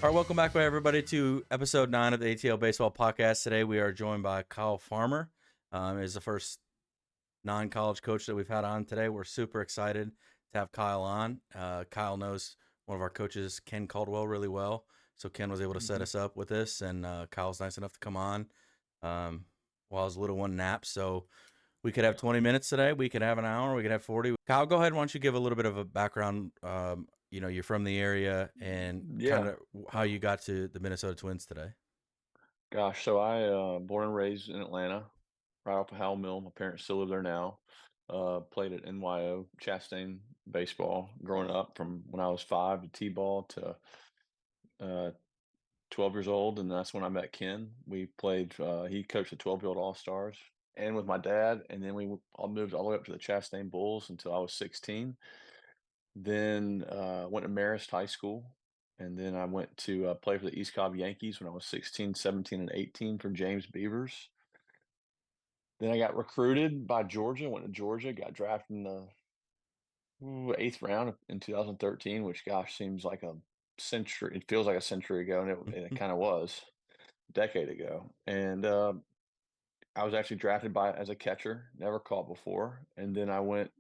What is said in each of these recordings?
All right, welcome back, everybody, to episode 9 of the ATL Baseball Podcast. Today, we are joined by Kyle Farmer. Is the first non-college coach that we've had on today. We're super excited to have Kyle on. Kyle knows one of our coaches, Ken Caldwell, really well, so Ken was able to set us up with this, and Kyle's nice enough to come on while his little one naps. So we could have 20 minutes today. We could have an hour. We could have 40. Kyle, go ahead. Why don't you give a little bit of a background? You're from the area and kind Yeah. of how you got to the Minnesota Twins today. Gosh, so I born and raised in Atlanta, right off of Howell Mill. My parents still live there now. Played at NYO Chastain baseball growing up from when I was 5 to T-ball to uh, 12 years old, and that's when I met Ken. We played. He coached the 12-year-old All-Stars, and with my dad, and then all moved all the way up to the Chastain Bulls until I was 16. Then went to Marist High School, and then I went to play for the East Cobb Yankees when I was 16, 17, and 18 for James Beavers. Then I got recruited by Georgia, went to Georgia, got drafted in the eighth round in 2013, which, gosh, seems like a century. It feels like a century ago, and it kind of was a decade ago. And I was actually drafted by as a catcher, never caught before. And then I went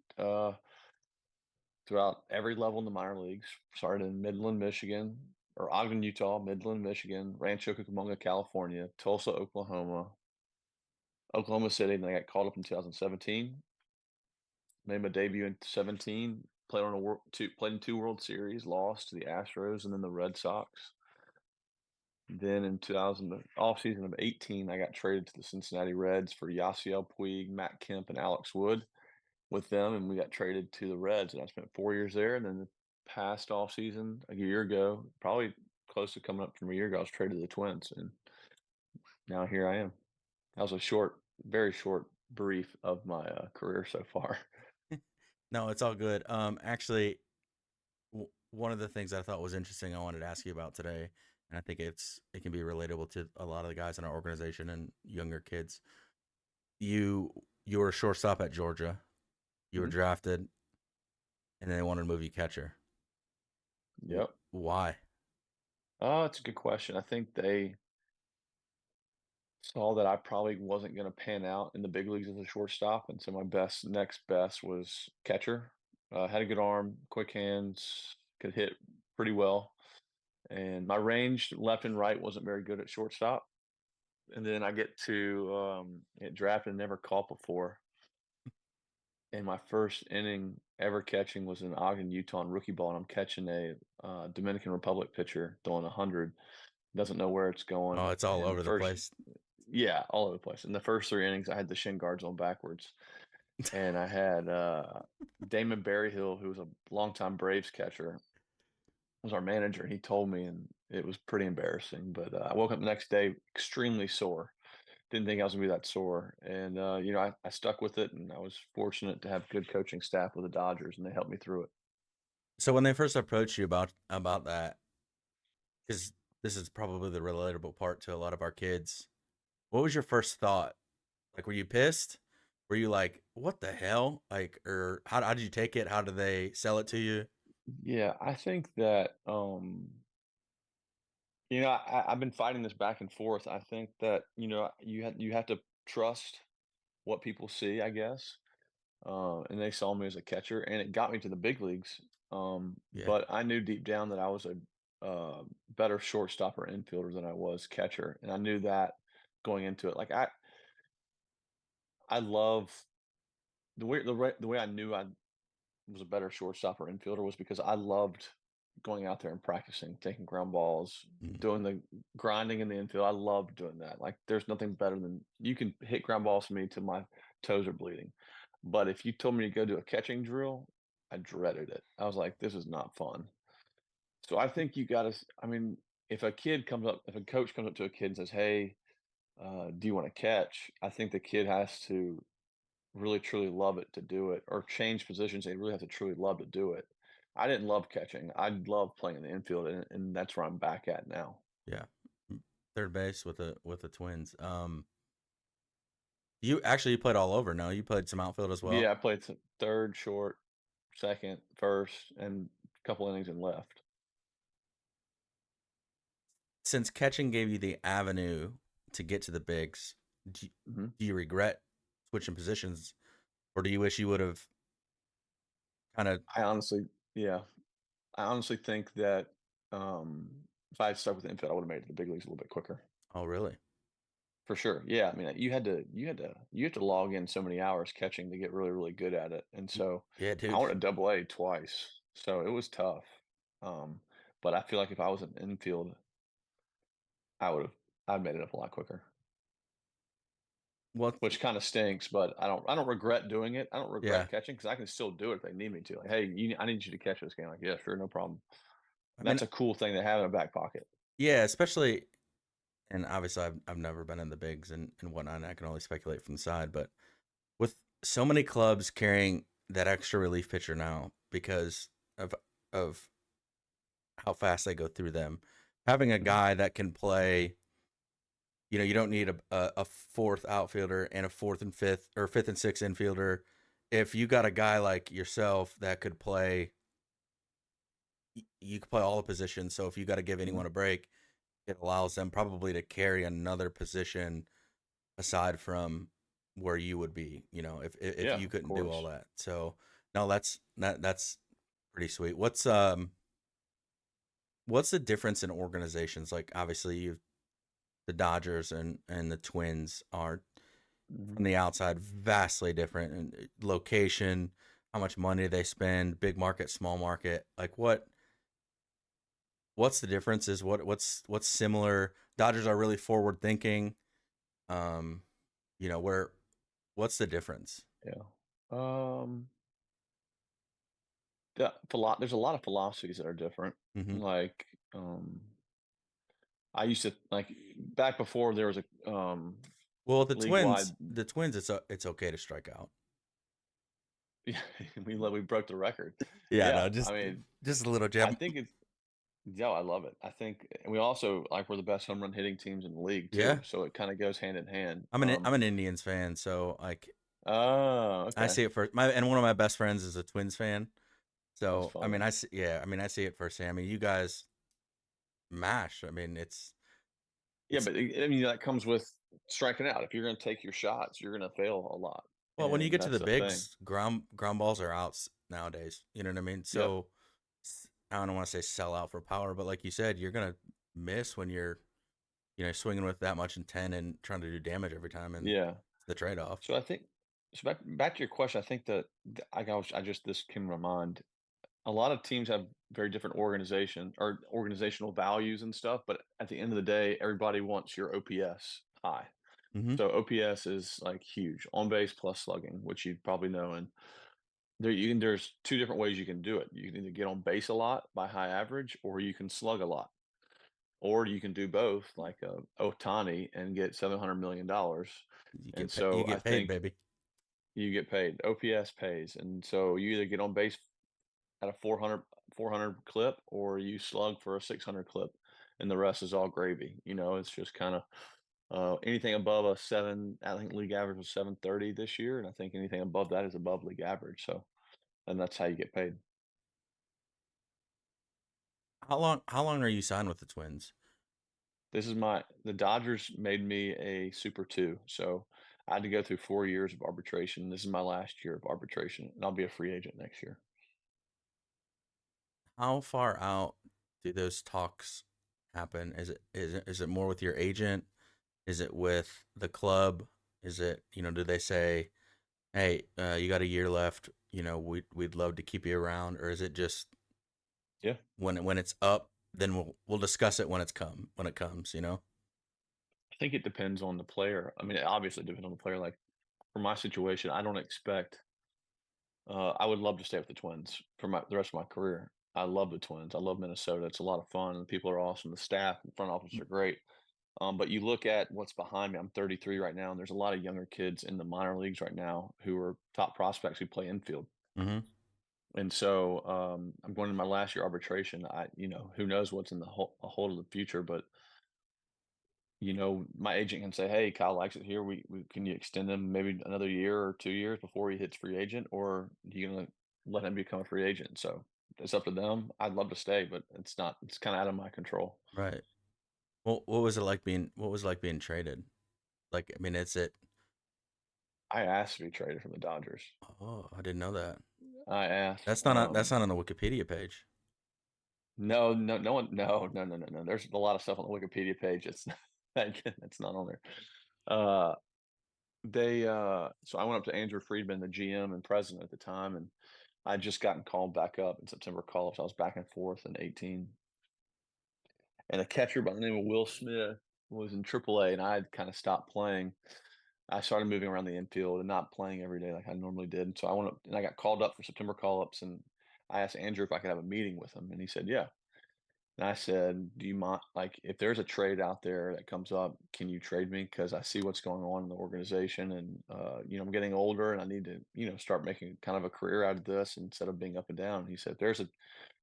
throughout every level in the minor leagues. Started in Midland, Michigan, or Ogden, Utah, Midland, Michigan, Rancho Cucamonga, California, Tulsa, Oklahoma, Oklahoma City, and I got called up in 2017. Made my debut in 17. Played in two World Series, lost to the Astros and then the Red Sox. Then in 2000, the offseason of 18, I got traded to the Cincinnati Reds for Yasiel Puig, Matt Kemp, and Alex Wood with them, and we got traded to the Reds, and I spent 4 years there. And then the past off season, a year ago, probably close to coming up from a year ago, I was traded to the Twins, and now here I am. That was a short, very short brief of my career so far. No, it's all good. Actually, one of the things I thought was interesting I wanted to ask you about today, and I think it can be relatable to a lot of the guys in our organization and younger kids. You you were a shortstop at Georgia. You were Mhm. drafted, and then they wanted to move you catcher. Yep. Why? Oh, it's a good question. I think they saw that I probably wasn't going to pan out in the big leagues as a shortstop, and so my next best was catcher. Had a good arm, quick hands, could hit pretty well, and my range left and right wasn't very good at shortstop. And then I get drafted and never caught before. And my first inning ever catching was in Ogden, Utah, on rookie ball, and I'm catching a Dominican Republic pitcher throwing 100, doesn't know where it's Oh, going, it's all and over the place. yeah, all over the place. In the first three innings, I had the shin guards on backwards, and I had Damon Berryhill, who was a longtime Braves catcher, was our manager. He told me, and it was pretty embarrassing. But I woke up the next day extremely sore. Didn't think I was gonna be that sore, and I stuck with it, and I was fortunate to have good coaching staff with the Dodgers, and they helped me through it. So when they first approached you about that, because this is probably the relatable part to a lot of our kids, what was your first thought? Like, were you pissed? Were you like, "What the hell?" Like, or how did you take it? How did they sell it to you? Yeah, I think that I've been fighting this back and forth. I think that you have to trust what people see, I guess. And they saw me as a catcher, and it got me to the big leagues. Yeah. But I knew deep down that I was a better shortstop or infielder than I was catcher, and I knew that going into it. Like I love the way I knew I was a better shortstop or infielder was because I loved going out there and practicing, taking ground balls, Mm. doing the grinding in the infield. I loved doing that. Like there's nothing better than you can hit ground balls to me till my toes are bleeding. But if you told me to go do a catching drill, I dreaded it. I was like, this is not fun. So I think you got to, I mean, if a coach comes up to a kid and says, hey, do you want to catch? I think the kid has to really truly love it to do it, or change positions. They really have to truly love to do it. I didn't love catching. I love playing in the infield, and that's where I'm back at now. Yeah. Third base with the Twins. You played all over. No, you played some outfield as well. Yeah, I played third, short, second, first, and a couple innings in left. since catching gave you the avenue to get to the bigs, do you, Hmm. do you regret switching positions, or do you wish you would have kind of? I honestly, yeah, I honestly think that if I had stuck with the infield, I would have made it to the big leagues a little bit quicker. Oh, really? For sure. Yeah. I mean, you had to log in so many hours catching to get really, really good at it. And so Yeah, I dude. went to double A twice. So it was tough. Um, but I feel like if I was in infield, I'd made it up a lot quicker. What? Which kind of stinks, but I don't regret doing it. I don't Yeah. regret catching because I can still do it if they need me to. Like, hey, I need you to catch this game. Like, yeah, sure, no problem. I And mean, that's a cool thing to have in a back pocket. yeah, especially, and obviously, I've never been in the bigs and whatnot. And I can only speculate from the side, but with so many clubs carrying that extra relief pitcher now because of of how fast they go through them, having a Mhm. guy that can play. You don't need a fourth outfielder and a fourth and fifth or fifth and sixth infielder. If you got a guy like yourself that could play, you could play all the positions. So if you got to give Mhm. anyone a break, it allows them probably to carry another position aside from where you would be. If Yeah, you of couldn't do all course. that. So no, that's pretty sweet. What's the difference in organizations? Like obviously you the Dodgers and the Twins are Mhm. from the outside vastly different in location, how much money they spend, big market, small market. Like what's the differences? What's similar? Dodgers are really forward thinking. Um, where what's the difference? Yeah. Um, there's a lot of philosophies that are different. Hmm. Like, I used to like back before there was a Well, the league wide. Twins, it's okay to strike out. Yeah, we broke the record. Yeah, Yeah, no, I mean, just a little I jab. think it's yeah, I love it. I think and we also like we're the best home run hitting teams in the league too, Yeah, so it kind of goes hand in hand. I'm an Indians fan, so like Oh, I okay, see it first. And one of my best friends is a Twins fan, that's so I mean funny. I see it firsthand. I mean, you guys mash. I mean, Yeah, it's but I mean that comes with striking out. If you're going to take your shots, you're going to fail a lot, well, when you and get to that's the the thing. bigs, ground balls are outs nowadays. You know what I mean? Yep. So I don't want to say sell out for power, but like you said, you're gonna miss when you're swinging with that much intent and trying to do damage every time, and Yeah. it's the trade off. So I think so back to your question. I think that I just this came to my mind. A lot of teams have very different organization or organizational values and stuff, but at the end of the day, everybody wants your OPS high. Hmm. So OPS is like huge, on base plus slugging, which you probably know. And there's two different ways you can do it. You can either get on base a lot by high average, or you can slug a lot, or you can do both, like Otani, and get $700 million. And You so I get paid, think baby. you get paid. OPS pays, and so you either get on base at a 400 clip, or you slug for a 600 clip, and the rest is all gravy. It's just kind of anything above a seven. I think league average was 730 this year, and I think anything above that is above league average. So, and that's how you get paid. How long are you signed with the Twins? The Dodgers made me a Super Two, so I had to go through 4 years of arbitration. This is my last year of arbitration, and I'll be a free agent next year. How far out do those talks happen? Is it more with your agent? Is it with the club? Is it, do they say, hey, you got a year left, we'd love to keep you around, or is it just Yeah, when it's up, then we'll discuss it when it comes. I think it depends on the player. I mean, it obviously depends on the player. Like for my situation, I don't expect. I would love to stay with the Twins for the rest of my career. I love the Twins. I love Minnesota. It's a lot of fun, and the people are awesome. The staff and front office are great. But you look at what's behind me. I'm 33 right now, and there's a lot of younger kids in the minor leagues right now who are top prospects who play infield. Mm-hmm. And so I'm going to my last year arbitration. Who knows what's in the a hold of the future, but my agent can say, "Hey, Kyle likes it here. We can you extend him maybe another year or 2 years before he hits free agent, or you gonna let him become a free agent?" So it's up to them. I'd love to stay, but it's not. It's kind of out of my control. Right. Well, what was it like being traded? Like, I mean, is it? I asked to be traded from the Dodgers. Oh, I didn't know that. I asked. That's not on the Wikipedia page. No, no, no one. No, no, no, no, no. There's a lot of stuff on the Wikipedia page. It's that's not on there. Uh, so I went up to Andrew Friedman, the GM and president at the time, and I'd just gotten called back up in September call-ups. I was back and forth in 18, and a catcher by the name of Will Smith was in AAA, and I had kind of stopped playing. I started moving around the infield and not playing every day like I normally did. And so I went up and I got called up for September call-ups, and I asked Andrew if I could have a meeting with him, and he said, "Yeah." And I said, "Do you mind, like, if there's a trade out there that comes up, can you trade me? Because I see what's going on in the organization, and I'm getting older, and I need to, start making kind of a career out of this instead of being up and down." And he said, "If there's a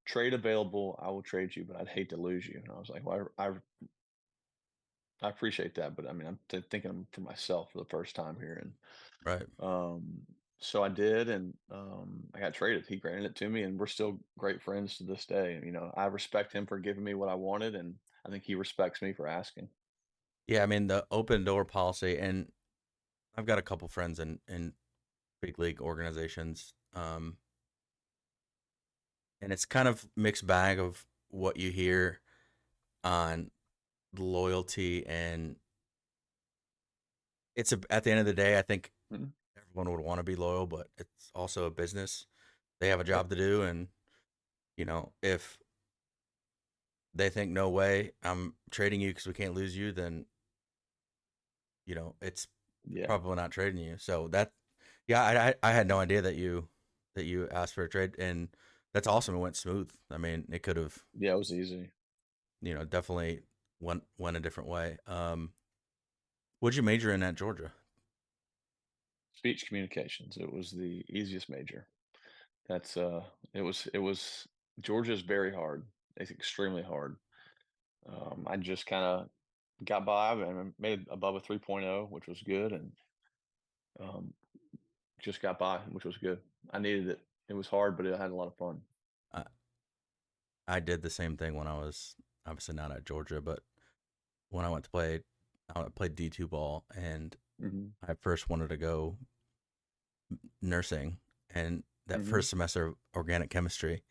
trade available, I will trade you, but I'd hate to lose you." And I was like, "Well, I appreciate that, but I mean, I'm thinking for myself for the first time here." And Right. so I did, and I got traded. He granted it to me, and we're still great friends to this day. I respect him for giving me what I wanted, and I think he respects me for asking. Yeah, I mean the open door policy, and I've got a couple friends in big league organizations, and it's kind of mixed bag of what you hear on loyalty, and at the end of the day, I think Mhm. everyone would want to be loyal, but it's also a business. They have a Yep. job to do, and if they think no way, I'm trading you because we can't lose you, then it's Yeah. probably not trading you. So that, yeah, I had no idea that you asked for a trade, and that's awesome. It went smooth. I mean, it could have, Yeah, it was easy. definitely went a different way. What'd you major in at Georgia? Speech communications. It was the easiest major. That's it was Georgia's very hard. It's extremely hard. I just kind of got by and made above a 3.0, which was good, and um, just got by, which was good. I needed it. It was hard, but I had a lot of fun. I, I did the same thing when I was obviously not at Georgia, but when I played D2 ball, and Mhm. I first wanted to go nursing, and that Mhm. first semester of organic chemistry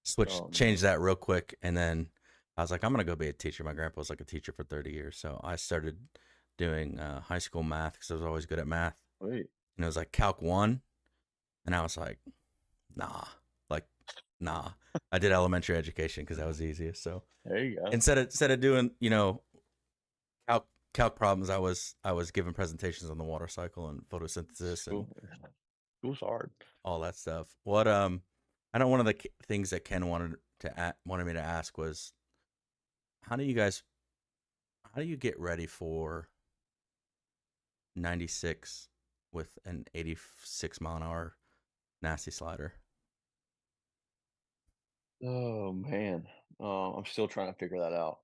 switched Oh, changed no. that real quick, and then I was like, I'm gonna go be a teacher. My grandpa was like a teacher for 30 years, so I started doing high school math because I was always good at math, Wait. and it was like Calc 1, and I was like, nah, like nah. I did elementary education because that was the easiest. So There you go. instead of doing calc problems, I was giving presentations on the water cycle and photosynthesis and School school's hard. all that stuff. I know one of the things that Ken wanted me to ask was, how do you guys how do you get ready for 96 with an 86-mile-an-hour nasty slider? Oh, man. I'm still trying to figure that out.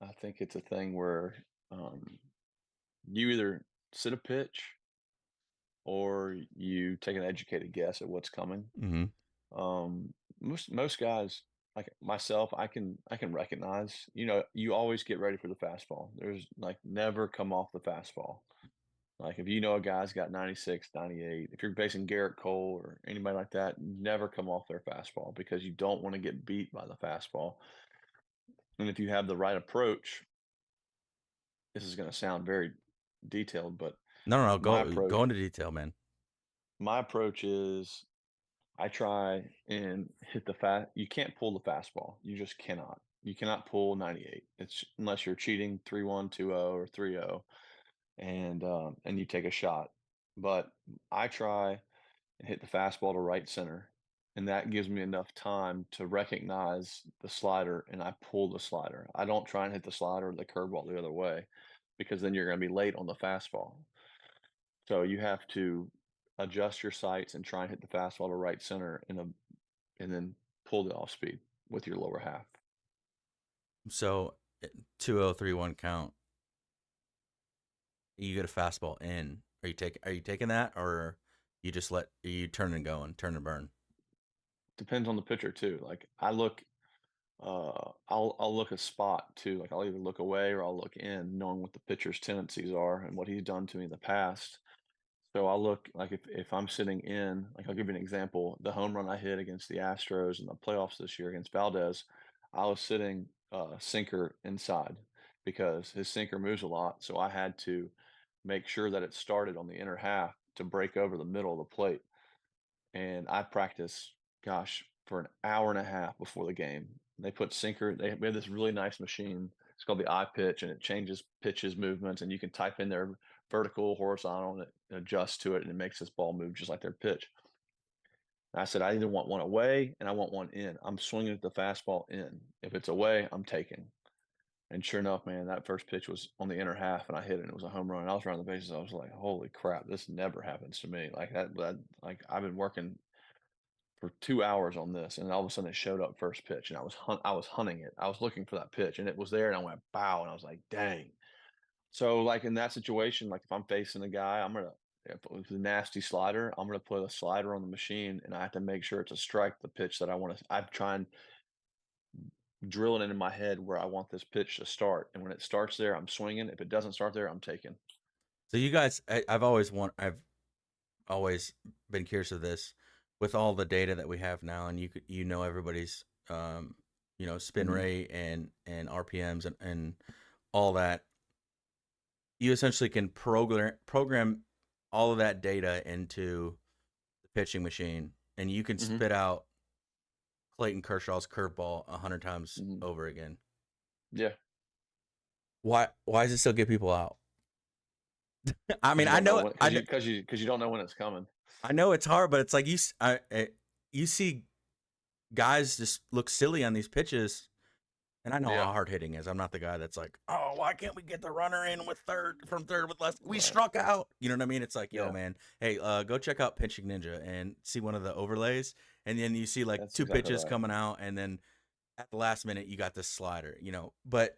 I think it's a thing where um, you either sit a pitch or you take an educated guess at what's coming. Mm-hmm. Most guys like myself, I can recognize. You always get ready for the fastball. There's like never come off the fastball. Like if you know a guy's got 96, 98, if you're facing Garrett Cole or anybody like that, never come off their fastball because you don't want to get beat by the fastball. And if you have the right approach, this is going to sound very detailed, but No, my go approach, into detail, man. my approach is I try and hit the fast. You can't pull the fastball. You just cannot. You cannot pull 98. It's unless you're cheating 3-1, 2-0, or 3-0, and you take a shot. But I try and hit the fastball to right center, and that gives me enough time to recognize the slider, and I pull the slider. I don't try and hit the slider or the curveball the other way, because then you're going to be late on the fastball. So you have to adjust your sights and try and hit the fastball to right center and then pull the off speed with your lower half. So 2031 count. You get a fastball in. Are you taking that, or you turn and go and turn and burn? Depends on the pitcher too. Like I look I'll look a spot too. Like I'll either look away or I'll look in, knowing what the pitcher's tendencies are and what he's done to me in the past. So I'll look like if I'm sitting in, like I'll give you an example. The home run I hit against the Astros in the playoffs this year against Valdez, I was sitting sinker inside because his sinker moves a lot. So I had to make sure that it started on the inner half to break over the middle of the plate. And I practiced, gosh, for an hour and a half before the game. They put sinker. We have this really nice machine. It's called the iPitch, and it changes pitches, movements, and you can type in their vertical, horizontal, and it adjusts to it, and it makes this ball move just like their pitch. And I said, I either want one away and I want one in. I'm swinging the fastball in. If it's away, I'm taking. And sure enough, man, that first pitch was on the inner half, and I hit it, and it was a home run. And I was around the bases. I was like, "Holy crap! This never happens to me." Like that. Like I've been working for 2 hours on this, and all of a sudden it showed up first pitch, and I was hunting it. I was looking for that pitch, and it was there, and I went, "Bow," and I was like, "Dang." So, like, in that situation, like, if I'm facing a guy, if it's a nasty slider, I'm gonna put a slider on the machine, and I have to make sure it's a strike, the pitch that I try and drill it into my head where I want this pitch to start, and when it starts there, I'm swinging. If it doesn't start there, I'm taking. So you guys, I've always been curious of this with all the data that we have now, and you know everybody's spin Mhm, rate and RPMs and all that. You essentially can program all of that data into the pitching machine, and you can mhm, spit out Clayton Kershaw's curveball 100 times mhm. over again. Yeah, Why does it still get people out? I because mean, you don't know when, I because know, you don't know when it's coming. I know it's hard, but it's like you see guys just look silly on these pitches. And I know how Yeah, hard hitting is. I'm not the guy that's like, oh, why can't we get the runner in with third with less? We right. struck out. You know what I mean? It's like, yo, Yeah, man, hey, go check out Pitching Ninja and see one of the overlays, and then you see like that's two exactly pitches right. coming out, and then at the last minute you got this slider. But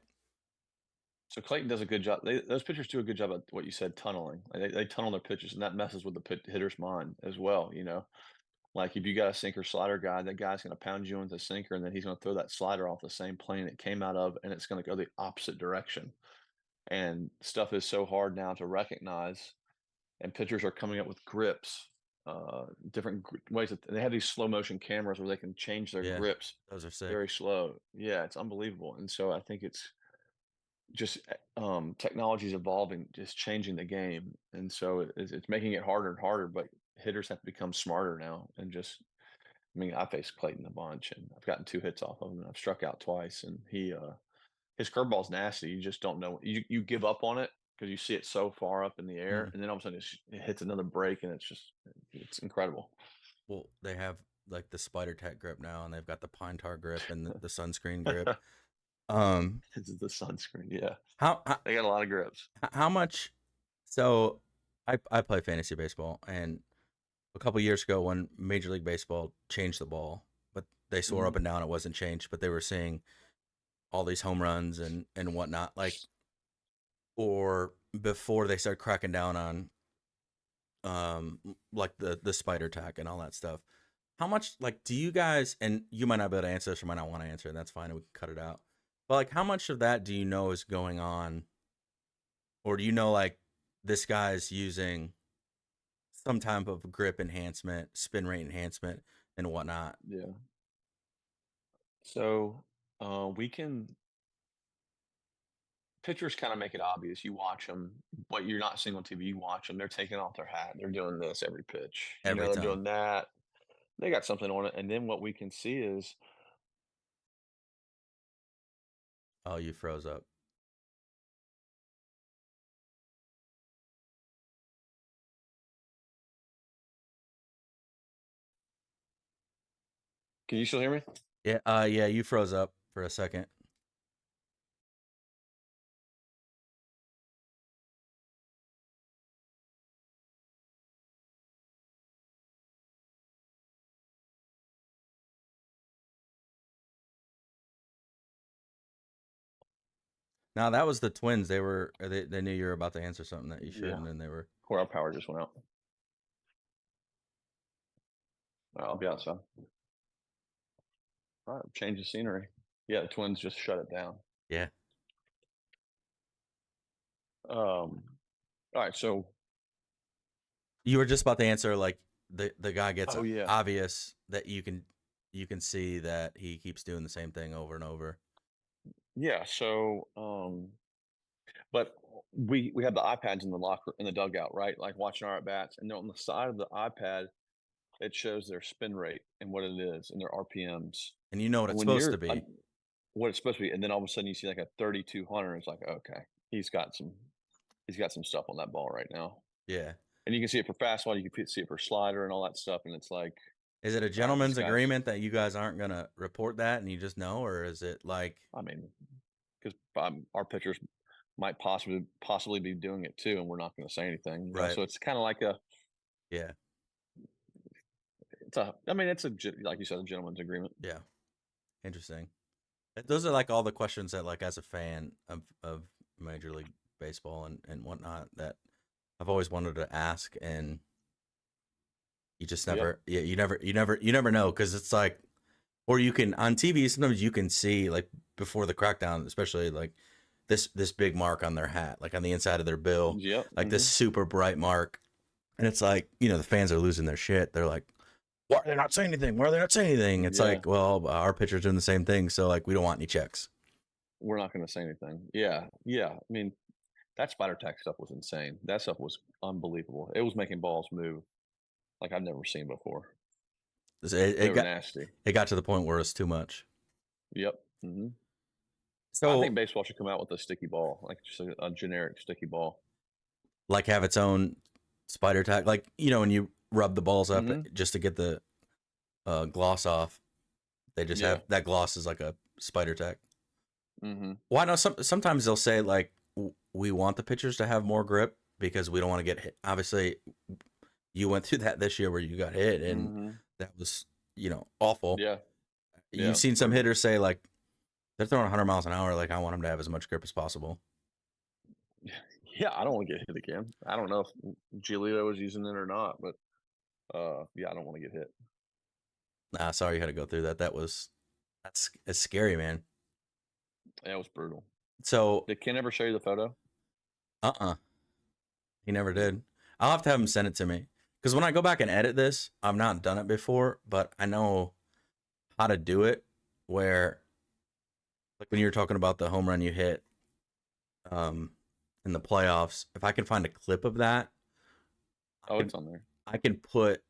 So Clayton does a good job. Those pitchers do a good job at what you said, tunneling. Like they tunnel their pitches, and that messes with the hitter's mind as well. Like if you got a sinker slider guy, that guy's going to pound you into the sinker, and then he's going to throw that slider off the same plane it came out of, and it's going to go the opposite direction. And stuff is so hard now to recognize, and pitchers are coming up with grips, different ways that they have these slow motion cameras where they can change their yeah, grips those are sick. very slow. Yeah, it's unbelievable. And so I think it's just technology is evolving, just changing the game, and so it's making it harder and harder. But hitters have to become smarter now, and just I mean, I faced Clayton a bunch, and I've gotten 2 hits off of him, and I've struck out twice, and his curveball's nasty. You just don't know. You give up on it because you see it so far up in the air, Mm. and then all of a sudden it hits another break, and it's incredible. Well, they have like the Spider Tech grip now, and they've got the Pine Tar grip and the sunscreen grip. Um, This is the sunscreen. Yeah, how they got a lot of grips. how much? So, I play fantasy baseball, and a couple years ago when Major League Baseball changed the ball, but they swore Hmm. up and down it wasn't changed, but they were seeing all these home runs and whatnot, like or before they started cracking down on like the spider tack and all that stuff. How much like do you guys, and you might not be able to answer this or might not want to answer, and that's fine, we can cut it out. But like how much of that do you know is going on, or do you know like this guy's using some type of grip enhancement, spin rate enhancement, and whatnot? Yeah. So we can pitchers kind of make it obvious. You watch them, what you're not seeing on TV. You watch them. They're taking off their hat. They're doing this every pitch. Every They're time. doing that. They got something on it. And then what we can see is, Oh, you froze up. can you still hear me? Yeah, yeah, you froze up for a second. Now that was the Twins. They knew you were about to answer something that you Yeah. shouldn't, and they were. Where our power just went out. All right, I'll be outside. All right, change the scenery. Yeah, the Twins just shut it down. Yeah. All right, so You were just about to answer like the guy gets oh yeah, obvious that you can see that he keeps doing the same thing over and over. yeah. So, but we had the iPads in the locker in the dugout, right? Like watching our at bats, and then on the side of the iPad, it shows their spin rate and what it is and their RPMs. And you know what And it's when supposed you're to be. what it's supposed to be, and then all of a sudden you see like a 3,200, it's like okay, he's got some stuff on that ball right now, Yeah. and you can see it for fastball, you can see it for slider and all that stuff, and it's like, Is it a all right, this gentleman's guy's. agreement that you guys aren't gonna report that and you just know, or is it like I mean, because our pitchers might possibly be doing it too, and we're not going to say anything. right? So it's kind of like a Yeah. I mean it's like you said, a gentleman's agreement. Yeah. Interesting. Those are like all the questions that like as a fan of Major League Baseball and whatnot that I've always wanted to ask, and you just Yep. never you never know, because it's like, or you can on TV sometimes you can see like before the crackdown, especially like this big mark on their hat, like on the inside of their bill, Yep. like this super bright mark, and it's like, the fans are losing their shit. They're like, why are they not saying anything? Why are they not saying anything? It's Yeah. like, well, our pitcher's doing the same thing, so like we don't want any checks. We're not going to say anything. Yeah. I mean, that spider tack stuff was insane. That stuff was unbelievable. It was making balls move like I've never seen before. They were nasty. It got to the point where it's too much. Yep. I So think baseball should come out with a sticky ball, like just a generic sticky ball. like have its own spider tack, like when you rub the balls up just to get the gloss off, they just have that gloss is like a spider tack. Why not? Sometimes they'll say like we want the pitchers to have more grip because we don't want to get hit. Obviously, you went through that this year where you got hit, and that was awful. Yeah. You've seen some hitters say like they're throwing 100 miles an hour. Like I want them to have as much grip as possible. Yeah, I don't want to get hit again. I don't know if Giolito was using it or not, but yeah, I don't want to get hit. Nah, sorry you had to go through that. That's scary, man. Yeah, it was brutal. So did Ken ever show you the photo? He never did. I'll have to have him send it to me, because when I go back and edit this, I've not done it before, but I know how to do it. Where, like when you're talking about the home run you hit, in the playoffs, if I can find a clip of that, it's on there. I could put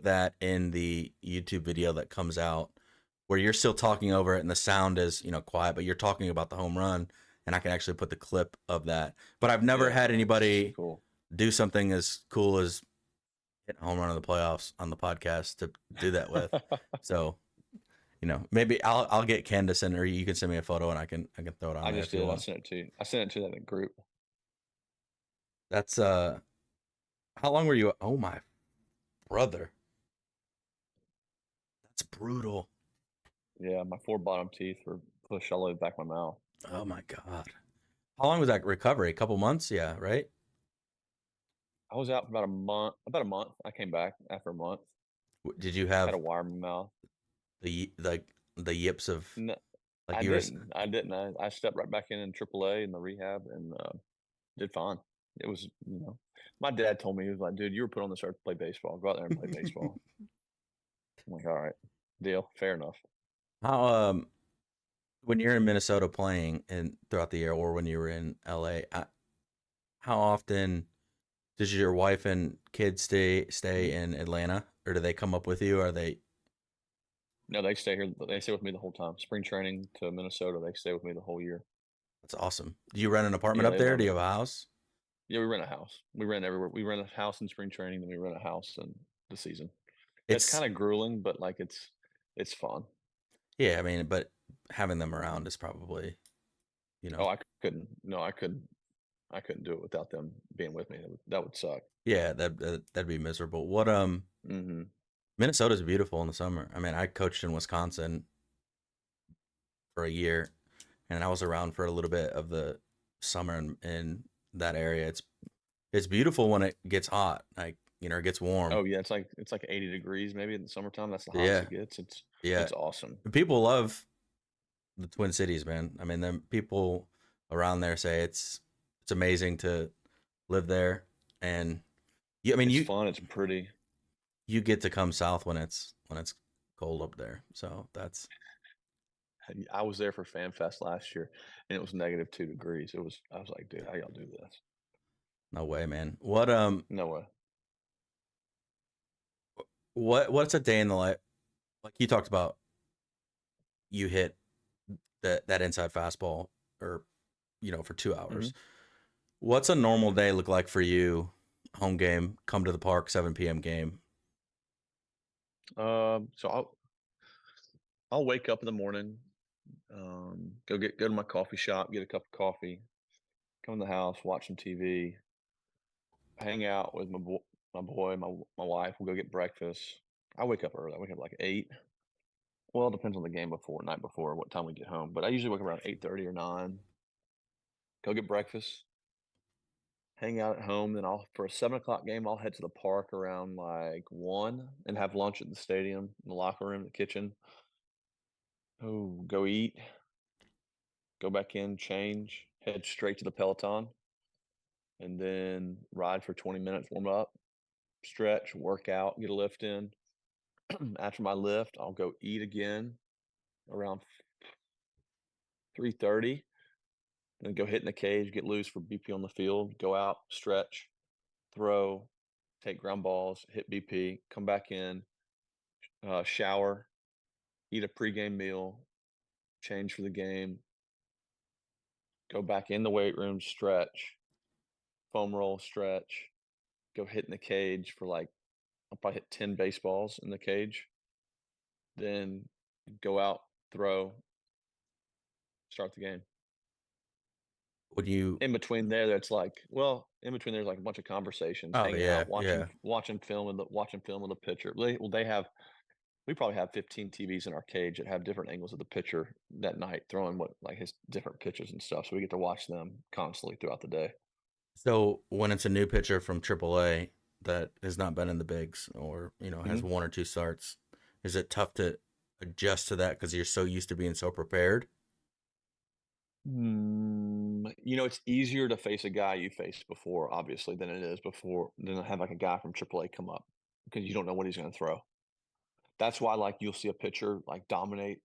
that in the YouTube video that comes out, where you're still talking over it and the sound is quiet, but you're talking about the home run, and I can actually put the clip of that. But I've never had anybody do something as cool as hit a home run in the playoffs on the podcast to do that with. So, maybe I'll get Ken to send, or you can send me a photo and I can throw it on. I just did. I sent it to you. I sent it to that group. That's how long were you? Oh my brother, that's brutal. Yeah, my 4 bottom teeth were pushed all the way back my mouth. Oh my god. How long was that recovery? A couple months? Yeah, right? I was out for about a month. I came back after a month. Did you have had a wire in my mouth? The yips of No, like I didn't. I stepped right back in AAA in the rehab and did fine. It was, my dad told me, he was like, dude, you were put on this earth to play baseball. Go out there and play baseball. I'm like, all right, deal. Fair enough. How when you're in Minnesota playing and throughout the year, or when you were in LA, how often does your wife and kids stay in Atlanta, or do they come up with you? Or are they? No, they stay here. They stay with me the whole time. Spring training to Minnesota, they stay with me the whole year. That's awesome. Do you rent an apartment up there? Do you have a house? Yeah, we rent a house. We rent everywhere. We rent a house in spring training, then we rent a house in the season. It's kind of grueling, but like it's fun. Yeah, I mean, but having them around is probably, Oh, I couldn't. No, I couldn't do it without them being with me. That would suck. Yeah, that'd be miserable. What Minnesota's beautiful in the summer. I mean, I coached in Wisconsin for a year, and I was around for a little bit of the summer in that area. It's beautiful when it gets hot, like it gets warm. Oh yeah, it's like 80 degrees maybe in the summertime. That's the hottest it gets. It's awesome. People love the Twin Cities, man. I mean, them people around there say it's amazing to live there, and you, I mean, It's you fun. It's pretty. you get to come south when it's cold up there. So that's I was there for Fan Fest last year, and it was -2 degrees. It was. I was like, dude, how y'all do this? no way, man. What No way. what's a day in the life? Like you talked about, you hit that inside fastball, or for 2 hours. hmm What's a normal day look like for you? Home game, come to the park, 7 p.m. game. So I'll wake up in the morning, go to my coffee shop, get a cup of coffee, come in the house, watch some TV, hang out with my wife. We'll go get breakfast. I wake up early. I wake up like 8. Well, it depends on the game before, night before, what time we get home. But I usually wake up around 8:30 or 9. Go get breakfast, hang out at home. Then I'll for a 7 o'clock game, I'll head to the park around like 1 and have lunch at the stadium, in the locker room, the kitchen. Oh, go eat, go back in, change, head straight to the Peloton, and then ride for 20 minutes, warm up, stretch, work out, get a lift in. After my lift, I'll go eat again around 3:30, then go hit in the cage, get loose for BP on the field, go out, stretch, throw, take ground balls, hit BP, come back in, shower, eat a pregame meal, change for the game, go back in the weight room, stretch, foam roll, stretch, go hit in the cage for like I'll probably hit 10 baseballs in the cage, then go out, throw, start the game. Would you? In between there, that's like, well, in between there's like a bunch of conversations, Oh hanging yeah, out, yeah. watching film of the pitcher. They have we probably have 15 TVs in our cage that have different angles of the pitcher that night, throwing what like his different pitches and stuff. So we get to watch them constantly throughout the day. So when it's a new pitcher from AAA that has not been in the bigs, or has hmm one or two starts, is it tough to adjust to that because you're so used to being so prepared? It's easier to face a guy you faced before, obviously, than to have like a guy from AAA come up because you don't know what he's going to throw. That's why like you'll see a pitcher like dominate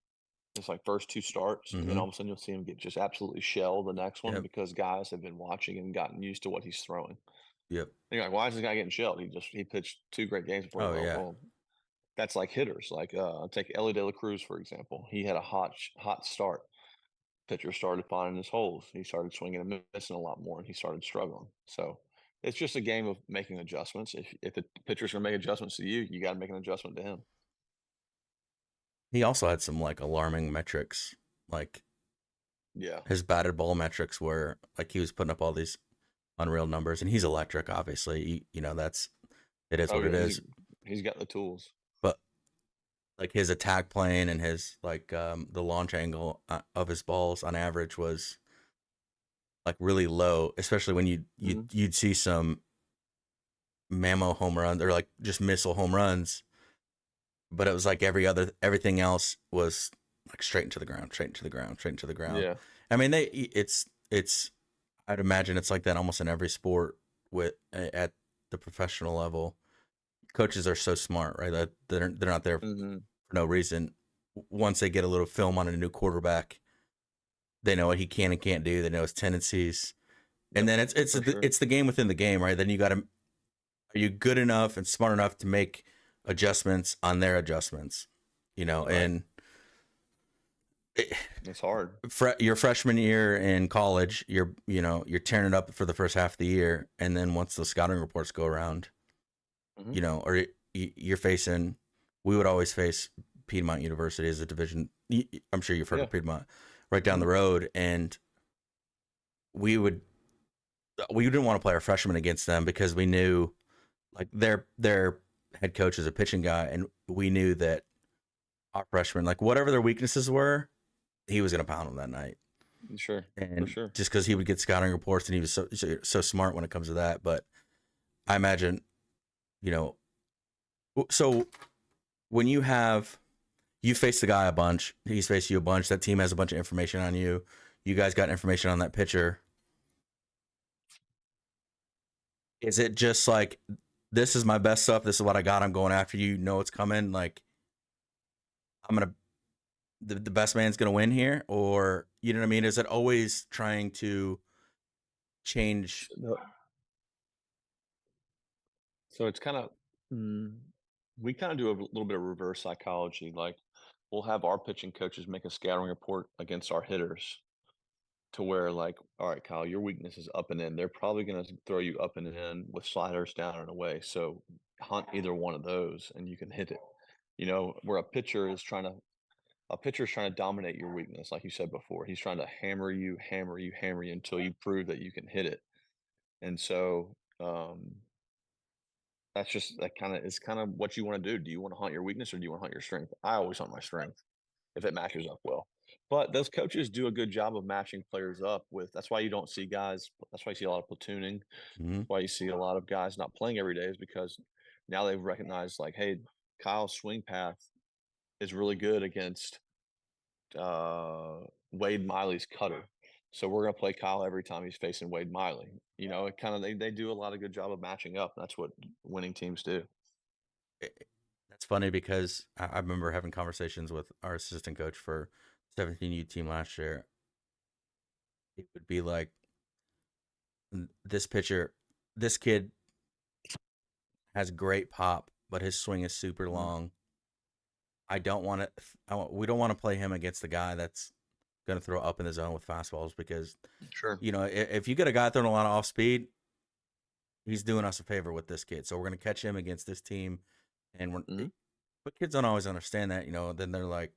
his like first two starts, and then Mm-hmm. all of a sudden you'll see him get just absolutely shell the next one Yep. because guys have been watching and gotten used to what he's throwing. Yep. And you're like, why is this guy getting shelled? He pitched two great games before. Oh Well, yeah. that's like hitters. Like take Ellie De La Cruz for example. He had a hot start. Pitcher started finding his holes. He started swinging and missing a lot more, and he started struggling. So it's just a game of making adjustments. If the pitcher's going to make adjustments to you, you got to make an adjustment to him. He also had some like alarming metrics, like Yeah. his batted ball metrics, where like he was putting up all these unreal numbers, and he's electric. Obviously, that's it is Oh what it yeah. is. He's got the tools. But like his attack plane and his like the launch angle of his balls on average was like really low, especially when hmm you'd see some mammo home runs or like just missile home runs, but it was like everything else was like straight into the ground, straight into the ground, straight into the ground. Yeah. I mean, it's I'd imagine it's like that almost in every sport with at the professional level. Coaches are so smart, right? That they're not there hmm for no reason. Once they get a little film on a new quarterback, they know what he can and can't do. They know his tendencies, and Yep. then For sure. it's the game within the game, right? Then you got to are you good enough and smart enough to make adjustments on their adjustments, Right. and it, It's hard. your freshman year in college, you're tearing it up for the first half of the year, and then once the scouting reports go around, hmm or you're facing, we would always face Piedmont University as a division. I'm sure you've heard Yeah. of Piedmont, right down hmm the road, and we would we didn't want to play our freshmen against them because we knew like their head coach is a pitching guy, and we knew that our freshmen, like whatever their weaknesses were, he was going to pound them that night. Sure. For And sure. just because he would get scouting reports, and he was so smart when it comes to that. But I imagine, you know, so when you face the guy a bunch. He's faced you a bunch. That team has a bunch of information on you. You guys got information on that pitcher. Is it just like, this is my best stuff, this is what I got, I'm going after you, know it's coming, like I'm gonna the best man's gonna win here? Or you know what I mean? Is it always trying to change? No, so it's kind of we kind of do a little bit of reverse psychology. Like we'll have our pitching coaches make a scouting report against our hitters to where like, all right, Kyle, your weakness is up and in. They're probably going to throw you up and in with sliders down and away. So hunt either one of those and you can hit it. Where a pitcher is trying to dominate your weakness, like you said before. He's trying to hammer you, hammer you, hammer you until you prove that you can hit it. And so that kind of is kind of what you want to do. Do you want to hunt your weakness or do you want to hunt your strength? I always hunt my strength if it matches up well. But those coaches do a good job of matching players up with. That's why you don't see guys. That's why you see a lot of platooning. Mm-hmm. That's why you see a lot of guys not playing every day is because now they've recognized like, hey, Kyle's swing path is really good against Wade Miley's cutter. So we're gonna play Kyle every time he's facing Wade Miley. It kind of they do a lot of good job of matching up. That's what winning teams do. That's funny because I remember having conversations with our assistant coach for 17U team last year. It would be like, this pitcher, this kid has great pop, but his swing is super Mhm. long. I don't want to. We don't want to play him against the guy that's going to throw up in the zone with fastballs, because Sure. if you get a guy throwing a lot of off speed, he's doing us a favor with this kid. So we're going to catch him against this team, and Mhm. but kids don't always understand that. Then they're like,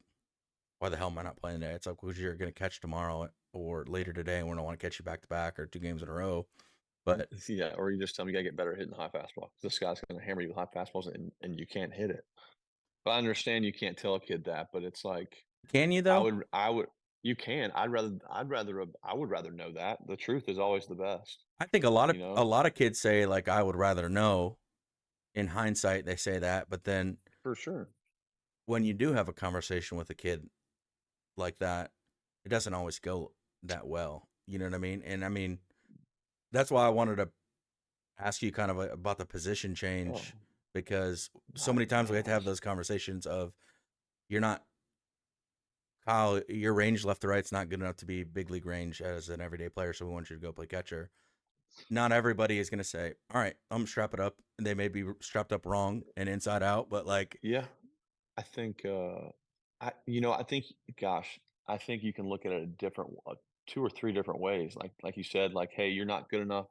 "Why the hell am I not playing today?" It's like, because you're going to catch tomorrow or later today, and we don't want to catch you back to back or 2 games in a row. But Yeah, or you just tell me you gotta get better at hitting the high fastball. This guy's gonna hammer you with high fastballs and you can't hit it. But I understand you can't tell a kid that, but it's like can you I though? would I would you can. I would rather know that. The truth is always the best, I think you a know? lot of kids say, like, I would rather know. In hindsight, they say that, but then For sure. when you do have a conversation with a kid like that, it doesn't always go that well. You know what I mean? And I mean, that's why I wanted to ask you kind of about the position Oh, change, because so I many times we have to have gosh. those conversations of, you're not, Kyle, your range left to right's not good enough to be big league range as an everyday player, so we want you to go play catcher. Not everybody is going to say, all right, I'm strap it up. And they may be strapped up wrong and inside out, but like, Yeah. I think I think gosh, I think you can look at it a different 2 or 3 different ways. Like you said, like, hey, you're not good enough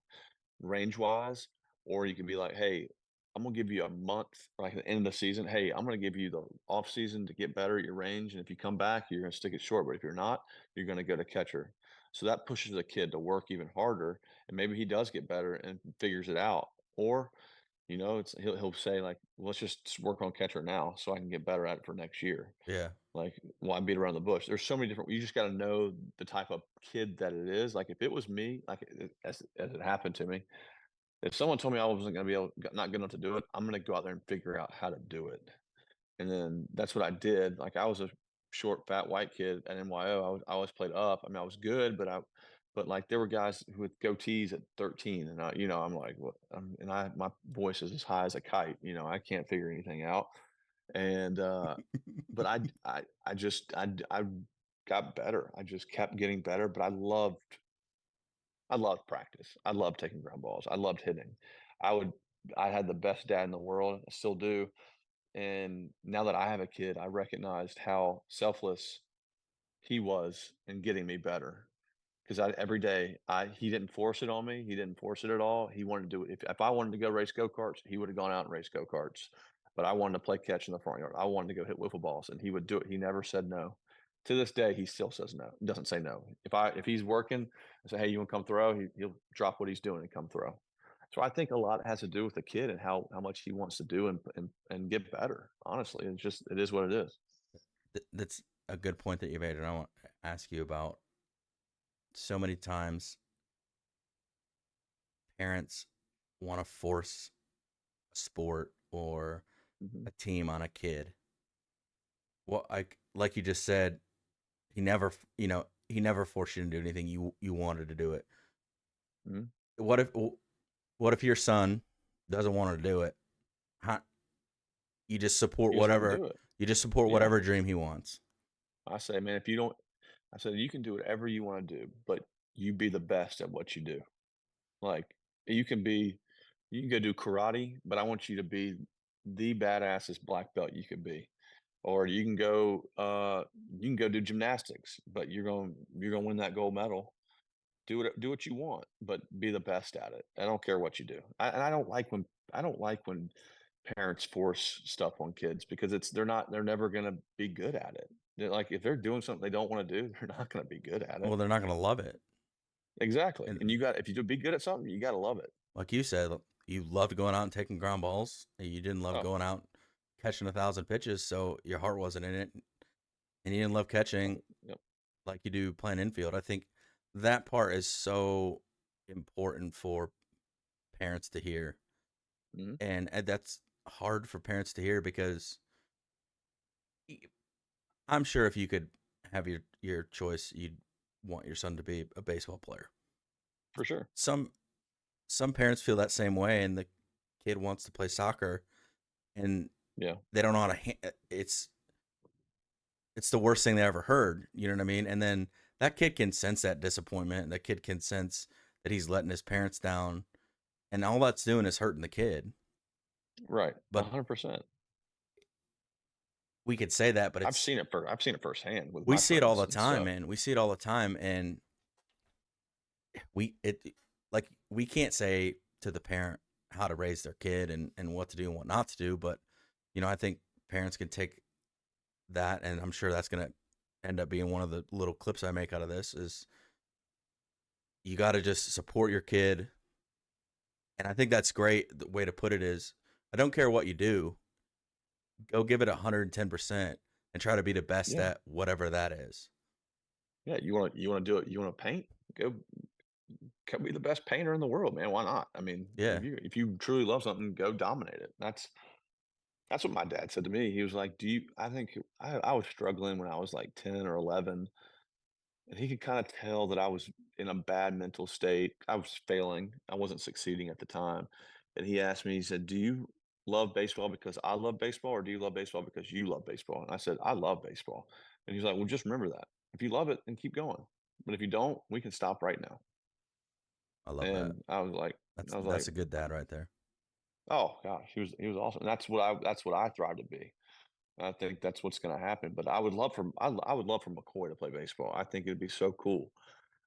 range wise, or you can be like, hey, I'm gonna give you a month, like at the end of the season. Hey, I'm gonna give you the off season to get better at your range, and if you come back, you're gonna stick it short. But if you're not, you're gonna go to catcher. So that pushes the kid to work even harder, and maybe he does get better and figures it out. Or he'll say like, let's just work on catcher now, so I can get better at it for next year. yeah, Like, why beat around the bush? There's so many different. You just got to know the type of kid that it is. Like, if it was me, like as it happened to me, if someone told me I wasn't going to be not good enough to do it, I'm going to go out there and figure out how to do it. And then that's what I did. Like, I was a short, fat white kid at NYO. I always played up. I mean, I was good, but like there were guys with goatees at 13, and I'm like, what? And my voice is as high as a kite. I can't figure anything out. And but I got better. I just kept getting better. But I loved practice. I loved taking ground balls. I loved hitting. I would I had the best dad in the world. I still do. And now that I have a kid, I recognized how selfless he was in getting me better. Because every day he didn't force it on me. He didn't force it at all. He wanted to do it. If I wanted to go race go-karts, he would have gone out and raced go-karts. But I wanted to play catch in the front yard. I wanted to go hit wiffle balls, and he would do it. He never said no. To this day, he still says no. Doesn't say no. If he's working, I say, hey, you want to come throw? He'll drop what he's doing and come throw. So I think a lot has to do with the kid and how much he wants to do and get better. Honestly, it is what it is. that's a good point that you made, and I want to ask you about, so many times parents want to force a sport or Mhm. a team on a kid well, like you just said, he never, he never forced you to do anything you wanted to do it. Mhm. What if what if your son doesn't want to do it? How, you just support He doesn't want to whatever do it. you just support Yeah. whatever dream he wants. I say, man, if you don't, I said, you can do whatever you want to do, but you be the best at what you do. Like you can be, you can go do karate, but I want you to be the badassest black belt you could be. Or you can go do gymnastics, but you're gonna win that gold medal. Do what you want, but be the best at it. I don't care what you do. And I don't like when parents force stuff on kids because they're never gonna be good at it. They're like if they're doing something they don't want to do, they're not gonna be good at it. Well, they're not going to love it. Exactly. And And you got if you do be good at something, you gotta love it. like you said, you loved going out and taking ground balls. You didn't love Oh, going out catching 1,000 pitches, so your heart wasn't in it, and you didn't love catching yep. like you do playing infield. I think that part is so important for parents to hear, Hmm. and that's hard for parents to hear because I'm sure if you could have your choice, you'd want your son to be a baseball player. For sure. Some parents feel that same way, and the kid wants to play soccer, and Yeah. they don't know how to. It's the worst thing they ever heard. You know what I mean? And then that kid can sense that disappointment. That kid can sense that he's letting his parents down, and all that's doing is hurting the kid. Right. But 100%. we could say that, but I've seen it firsthand with we my see it all friends the and time, stuff. man. We see it all the time, and we it like we can't say to the parent how to raise their kid and what to do and what not to do. But I think parents can take that, and I'm sure that's gonna end up being one of the little clips I make out of this. Is you got to just support your kid, and I think that's great. The way to put it is, I don't care what you do, go give it 110% and try to be the best Yeah. at whatever that is. Yeah. You wanna do it, you wanna paint? Go be the best painter in the world, man. Why not? I mean, Yeah, if you truly love something, go dominate it. That's what my dad said to me. He was like, "Do you?" I think I was struggling when I was like 10 or 11, and he could kind of tell that I was in a bad mental state. I was failing. I wasn't succeeding at the time. And he asked me, he said, "Do you love baseball because I love baseball, or do you love baseball because you love baseball?" And I said, "I love baseball." And he's like, "Well, just remember that. If you love it, then keep going. But if you don't, we can stop right now." I love that. And That's I was like, that's a good dad right there. "Oh gosh, he was awesome." And that's what I thrive to be. I think that's what's going to happen. But I would love for McCoy to play baseball. I think it'd be so cool.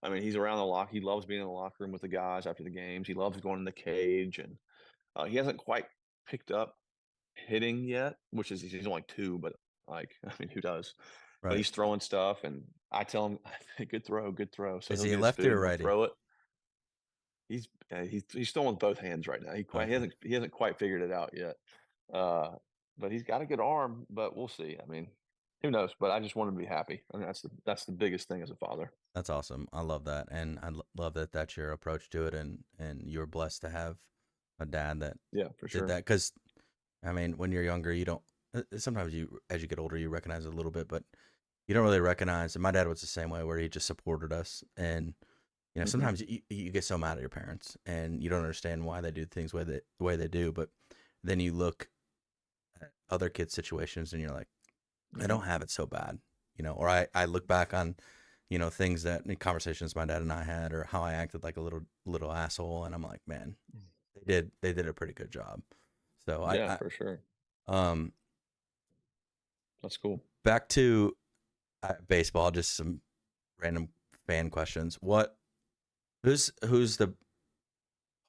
I mean, he's around the lock. He loves being in the locker room with the guys after the games. He loves going in the cage, and he hasn't quite picked up hitting yet, which is he's only 2, but like I mean, who does? But Right. he's throwing stuff, and I tell him, "Good throw, good throw." So Is he'll he get his lefty food or and he'll righty? throw it. He's throwing with both hands right now. Okay. He hasn't quite figured it out yet. Uh, but he's got a good arm. But we'll see. I mean, who knows? But I just want him to be happy. I mean, that's the biggest thing as a father. That's awesome. I love that, and love that that's your approach to it, and you're blessed to have a dad that Yeah, for did sure. that. Because I mean, when you're younger, you don't. Sometimes as you get older, you recognize it a little bit, but you don't really recognize. And my dad was the same way, where he just supported us, and Hmm. sometimes you get so mad at your parents, and you don't understand why they do things the way they do, but then you look at other kids' situations, and you're like, I Hmm. don't have it so bad, or I look back on, things that conversations my dad and I had, or how I acted like a little asshole, and I'm like, man, they did a pretty good job. So Yeah, for sure. um That's cool. back to baseball, just some random fan questions. Who's the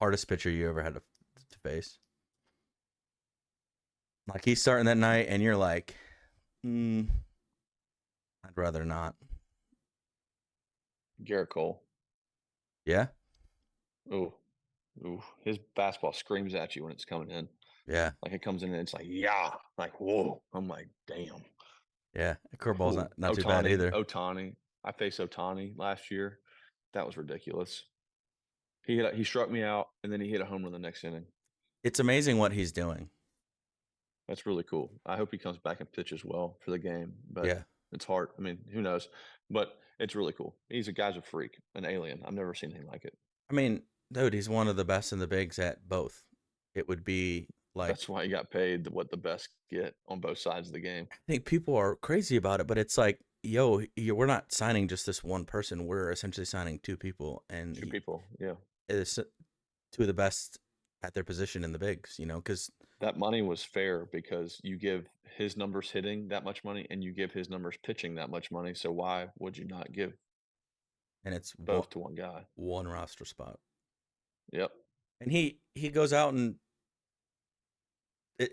hardest pitcher you ever had to face? Like he's starting that night, and you're like, I'd rather not. Garrett Cole. Yeah, Ooh, ooh. His fastball screams at you when it's coming in. yeah, Like it comes in and it's like, yeah, like whoa. I'm like, damn. yeah. Curveball's Ooh, not too bad either. Otani. I faced Otani last year. That was ridiculous. He struck me out and then he hit a home run the next inning. It's amazing what he's doing. That's really cool. I hope he comes back and pitches well for the game, but Yeah. it's hard. I mean, who knows? But it's really cool. Guy's a freak, an alien. I've never seen anything like it. I mean, dude, he's one of the best in the bigs at both. It would be like, That's why he got paid what the best get on both sides of the game. I think people are crazy about it, but it's like, yo, we're not signing just this one person. We're essentially signing two people, and Two he people, yeah. is two of the best at their position in the bigs. Because That money was fair because you give his numbers hitting that much money and you give his numbers pitching that much money. So why would you not give and it's both to one guy? one roster spot, Yep. and he goes out and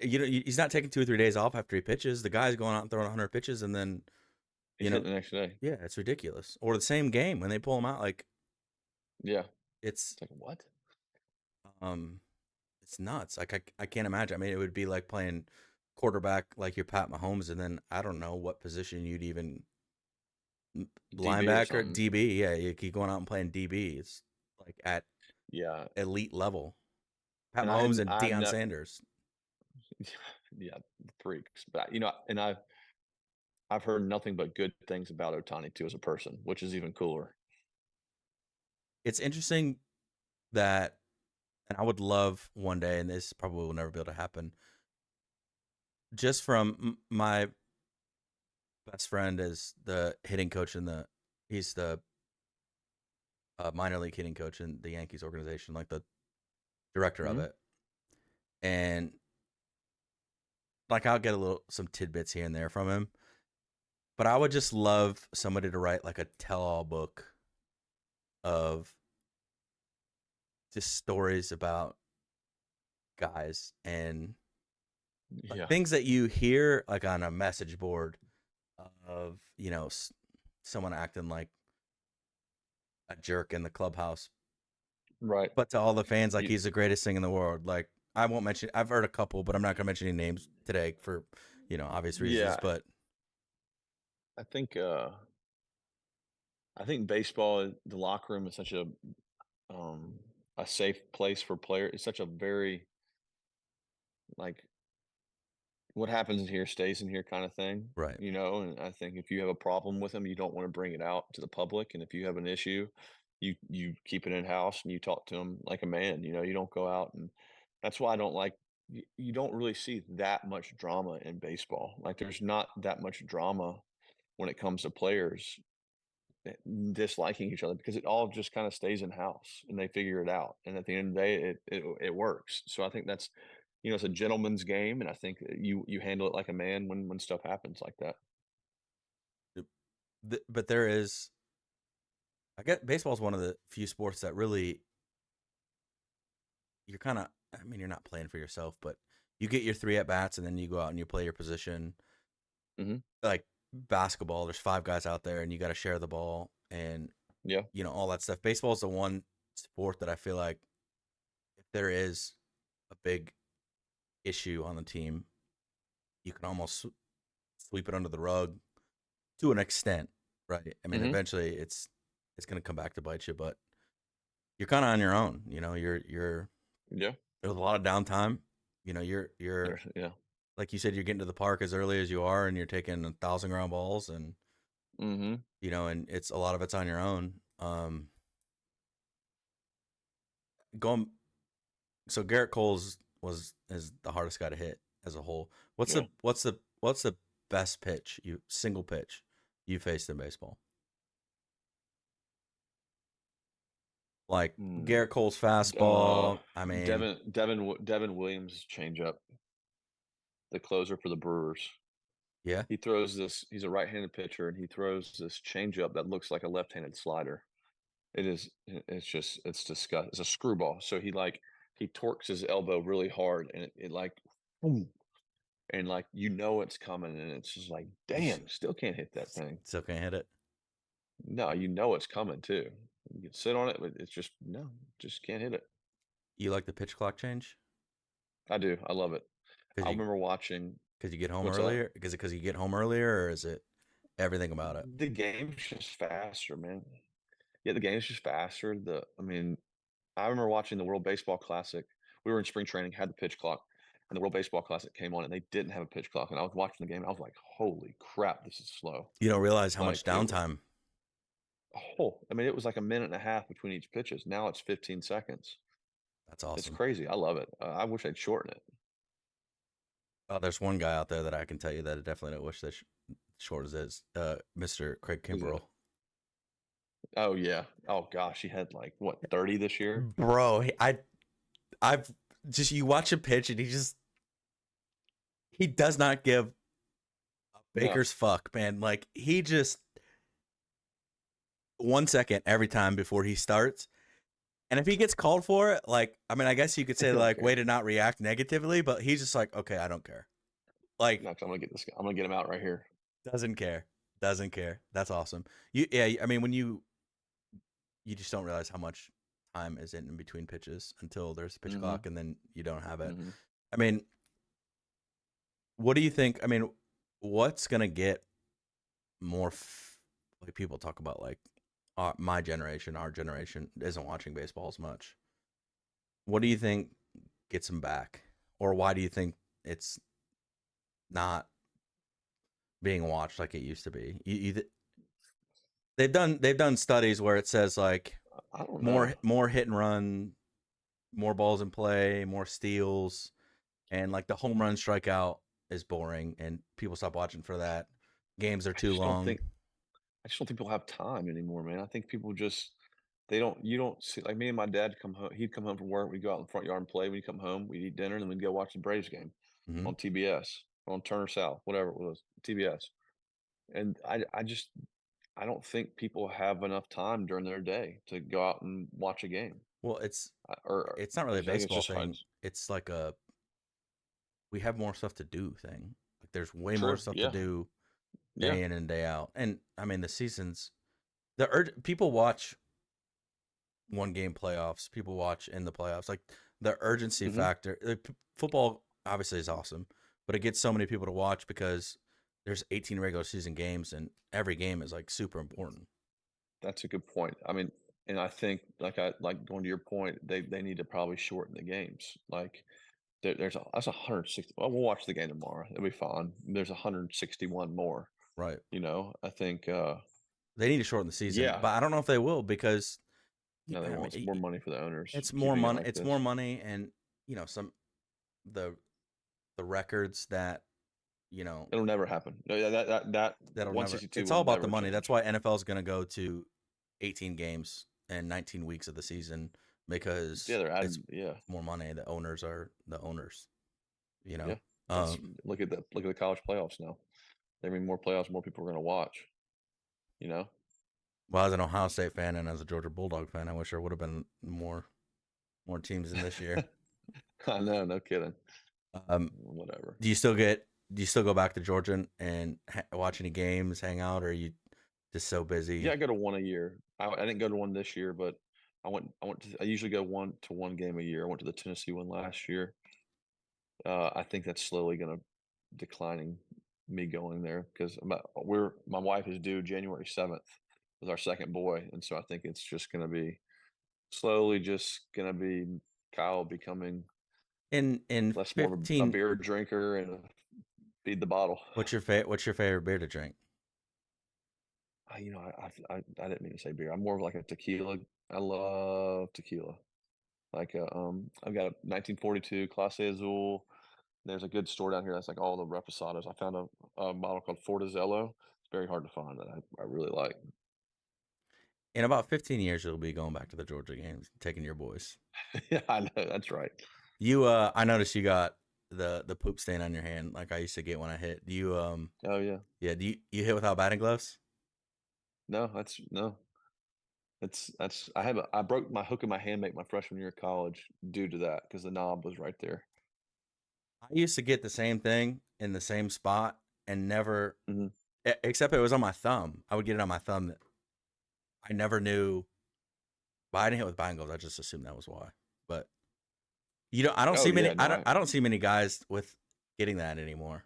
he's not taking 2 or 3 days off after he pitches. The guy's going out and throwing 100 pitches, and then He's hitting the next day. yeah, it's ridiculous. Or the same game when they pull him out, like Yeah. it's It's like, what? um, it's nuts. Like I can't imagine. I mean, it would be like playing quarterback like you're Pat Mahomes, and then I don't know what position you'd even DB or linebacker, something. DB. Yeah, you keep going out and playing DB. It's like at Yeah. elite level. Pat And Mahomes and I've Deion never, Sanders. yeah, freaks. But and I've heard nothing but good things about Otani too as a person, which is even cooler. It's interesting that, and I would love one day, and this probably will never be able to happen. Just from my best friend is the hitting coach he's the minor league hitting coach in the Yankees organization, like the director of Hmm. it. And like I'll get some tidbits here and there from him, but I would just love somebody to write like a tell-all book of just stories about guys and like Yeah. things that you hear like on a message board of someone acting like a jerk in the clubhouse, Right. but to all the fans, like You, he's the greatest thing in the world. Like I won't mention. I've heard a couple, but I'm not gonna mention any names today for obvious reasons. yeah. But I think uh I think baseball, the locker room is such um a safe place for players. It's such a very like what happens in here stays in here kind of thing, right, and I think if you have a problem with them, you don't want to bring it out to the public, and if you have an issue, you keep it in house and you talk to them like a man, you don't go out. And that's why I don't like you don't really see that much drama in baseball. Like there's not that much drama when it comes to players disliking each other because it all just kind of stays in house and they figure it out. And at the end of the day, it works. So I think that's it's a gentleman's game, and I think that you handle it like a man when stuff happens like that. but there is. I guess baseball is one of the few sports that really you're kind of. I mean, you're not playing for yourself, but you get your three at bats and then you go out and you play your position. Hmm. Like basketball, there's five guys out there and you got to share the ball and Yeah. all that stuff. Baseball is the one sport that I feel like if there is a big issue on the team, you can almost sweep it under the rug to an extent, right? I mean, Hmm. eventually it's going to come back to bite you, but you're kind of on your own. You're Yeah. there's a lot of downtime. You're Yeah. like you said, you're getting to the park as early as you are, and you're taking 1,000 ground balls, and Hmm. and it's a lot of it's on your own. Going so Garrett Cole's is the hardest guy to hit as a whole. What's Yeah. the best pitch single pitch you faced in baseball? Like Mm. Garrett Cole's Uh, fastball. I mean, Devin Williams changeup, the closer for the Brewers. yeah, He throws this. He's a right-handed pitcher, and he throws this changeup that looks like a left-handed slider. It is. It's just. It's disgust. It's a screwball. So he torques his elbow really hard, and it like, boom, and like it's coming, and it's just like, you damn, still can't hit that thing. still can't hit it. No, it's coming too. You can sit on it, but it's just no, just can't hit it. You like the pitch clock change I do. I love it. because I you remember watching. because you get home What's that? earlier? Is it because you get home earlier, or is it everything about it? The game's just faster, man. Yeah, the game's just faster. I mean, I remember watching the World Baseball Classic. We were in spring training, had the pitch clock. and the World Baseball Classic came on, and they didn't have a pitch clock, and I was watching the game, and I was like, "Holy crap, this is slow." You don't realize how much Like, it was downtime. I mean, it was like a minute and a half between each pitches. Now it's 15 seconds. That's It's awesome. crazy. I love it. I wish I'd shorten it. Oh, there's one guy out there that I can tell you that I definitely don't wish this short as is. Mr. Craig Who's that? Kimbrell. Oh, yeah. Oh, gosh, he had, like, what, 30 this year? Bro, I've just you watch a pitch and he does not give a No. baker's fuck, man. Like he just 1 second every time before he starts. And if he gets called for it, like, I mean, I guess you could say He don't like care. way to not react negatively, but he's just like, okay, I don't care. Like, No, 'cause I'm gonna get this guy. I'm gonna get him out right here. doesn't care. Doesn't care. That's awesome. Yeah, I mean, when you just don't realize how much time is in between pitches until there's a pitch Mhm. clock and then you don't have it. Mhm. I mean, what do you think? I mean, what's gonna get more like people talk about like my generation, our generation isn't watching baseball as much. What do you think gets them back, or why do you think it's not being watched like it used to be? They've done studies where it says like I don't know. more hit and run, more balls in play, more steals, and like the home run strikeout is boring, and people stop watching for that. Games are I too just don't long. think I just don't think people have time anymore, man. I think people just they don't you don't see like me and my dad come home. He'd come home from work. We'd go out in the front yard and play. We'd come home. We'd eat dinner, and then we'd go watch the Braves game Hmm. on TBS, on Turner South, whatever it was, TBS. And I don't think people have enough time during their day to go out and watch a game. Well, Or it's not I really a think it's baseball just hard. thing. It's like a we have more stuff to do thing. Like there's way more True. stuff to Yeah. do Yeah. day in and day out. And I mean the seasons people watch one game playoffs, people watch in the playoffs. Like the urgency Hmm. factor. Football obviously is awesome, but it gets so many people to watch because there's 18 regular season games and every game is like super important. That's a good point. I mean, and I think like going to your point, they need to probably shorten the games. Like that's 160. Well, we'll watch the game tomorrow. It'll be fine. There's 161 more. Right. I think They need to shorten the season, yeah. but I don't know if they will because No, they I want mean more money for the owners it's more keeping it money. like It's this. more money, and some the the records that you know It'll never happen. No, yeah, that that'll never. 162 It's will all about the never money. That's change. why NFL is going to go to 18 games and 19 weeks of the season Yeah, because they're it's adding. Yeah, more money. The owners are the owners. You yeah. know. That's Um, look at the college playoffs now. There mean more playoffs, more people are going to watch. You know. well, as an Ohio State fan and as a Georgia Bulldog fan, I wish there would have been more teams in this year. I know, no kidding. Um, Whatever. do you still go back to Georgia and watch any games, hang out, or are you just so Yeah, busy? I go to one a year. I didn't go to one this year, but I usually go one game a year. I went to the Tennessee one last year. I think that's slowly going to declining me going there because my wife is due January 7th with our second boy, and so I think it's just going to be slowly just going to be Kyle becoming In less more of a 15, beer drinker and feed the bottle. what's your favorite beer to drink? I didn't mean to say beer. I'm more of like a tequila. I love tequila. I've got a 1942 Clase Azul. There's a good store down here that's like all the reposados. I found a bottle called Fortizello. It's very hard to find that I really like. In about 15 years, you'll be going back to the Georgia games, taking your boys. Yeah, I know that's right. I noticed you got the poop stain on your hand, like I used to get when I hit. Do you Oh yeah. yeah, do you hit without batting gloves? No, no. I broke my hook in my handmake my freshman year of college due to that because the knob was right there. I used to get the same thing in the same spot and never, Hmm. except it was on my thumb. I would get it on my thumb. That I never knew. But I didn't hit with batting gloves. I just assumed that was why. But I don't Oh see many. yeah, no, I don't see many guys with getting that anymore.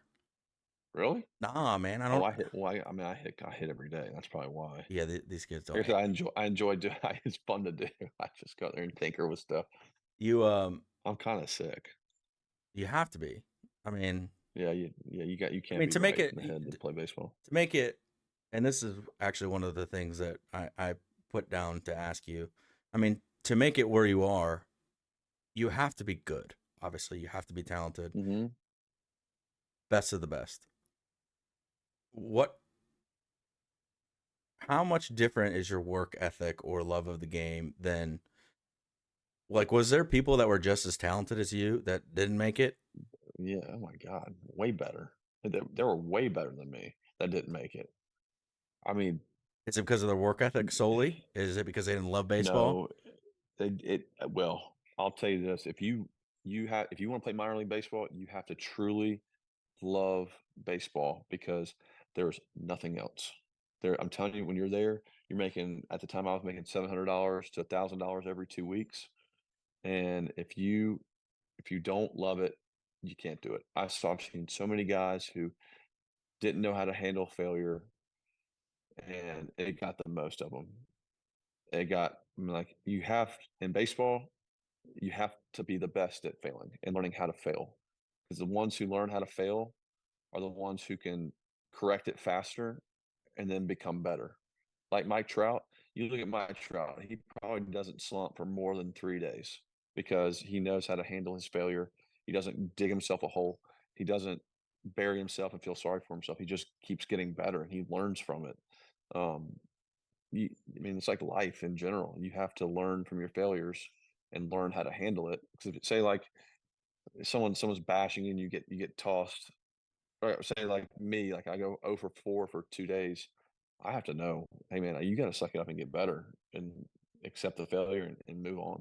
really? Nah, man, I Oh, don't. I mean, I hit every day. That's probably why. Yeah, these kids don't. Like I said, I enjoy doing. It's fun to do. I just go there and tinker with stuff. You I'm kind of sick. You have to be. I mean, You I can't mean be to make right it in the head to play baseball. to make it, and this is actually one of the things that I put down to ask you. I mean, to make it where you are, you have to be good. Obviously, you have to be talented, Hmm. best of the best. What How much different is your work ethic or love of the game than, like, was there people that were just as talented as you that didn't make it? Yeah. Oh my God, way better. They were way better than me that didn't make it. I mean, Is it because of their work ethic solely? Is it because they didn't love baseball? no, well, I'll tell you this: if you want to play minor league baseball, you have to truly love baseball because there's nothing else. I'm telling you, when you're there, you're making at the time I was making $700 to $1,000 every 2 weeks, and if you don't love it, you can't do it. I've seen so many guys who didn't know how to handle failure, and it got the most of them. I mean, like you have in baseball, you have to be the best at failing and learning how to fail, because the ones who learn how to fail are the ones who can correct it faster and then become better. Like Mike Trout, you look at Mike Trout, he probably doesn't slump for more than 3 days because he knows how to handle his failure. He doesn't dig himself a hole. He doesn't bury himself and feel sorry for himself. He just keeps getting better and he learns from it. Um, I mean, it's like life in general. You have to learn from your failures and learn how to handle it. Because say like someone's bashing you and you get tossed, or say like me, like I go 0 for 4 for 2 days. I have to know, hey man, you got to suck it up and get better and accept the failure and move on.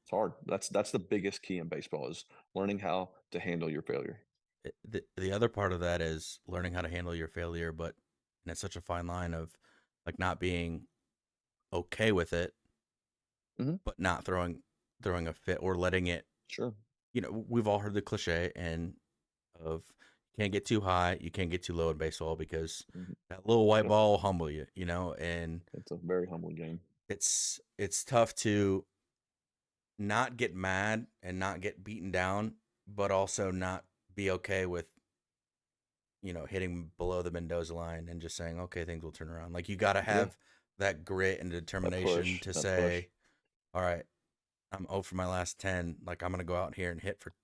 It's hard. That's the biggest key in baseball is learning how to handle your failure. The other part of that is learning how to handle your failure, but and it's such a fine line of, like, not being okay with it, Hmm. but not throwing a fit or letting it. Sure. We've all heard the cliche and of, you can't get too high, you can't get too low in baseball because Hmm. that little white Yep. ball will humble you. And It's a very humbling game. it's tough to not get mad and not get beaten down, but also not be okay with, hitting below the Mendoza line and just saying, okay, things will turn around. Like, you got to Yeah. have that grit and determination to That push. say, all right, I'm 0 for my last 10. Like, I'm going to go out here and hit for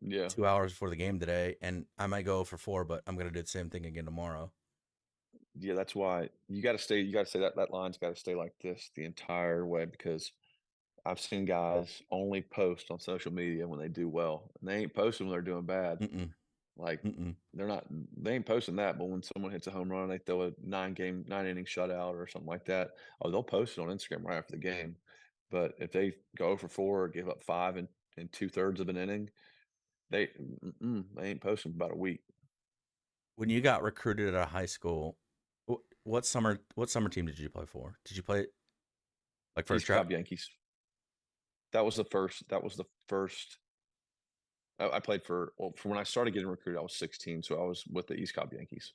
Yeah. 2 hours before the game today. And I might go 0 for 4, but I'm going to do the same thing again tomorrow. Yeah. That's why you got to stay that line's got to stay like this the entire way because I've seen guys only post on social media when they do well, and they ain't posting when they're doing bad. Mm-mm, Like mm-mm. they're not, they ain't posting that. But when someone hits a home run, they throw a 9 inning shutout or something like that. Oh, they'll post it on Instagram right after the game. But if they go for 4 or give up 5 in 2/3 of an inning, they they ain't posting for about a week. When you got recruited out of high school, what summer team did you play for? Did you play, like, for a East trap? Cobb Yankees. That was the first. That was the first. I played for well, from when I started getting recruited, I was 16, so I was with the East Cobb Yankees.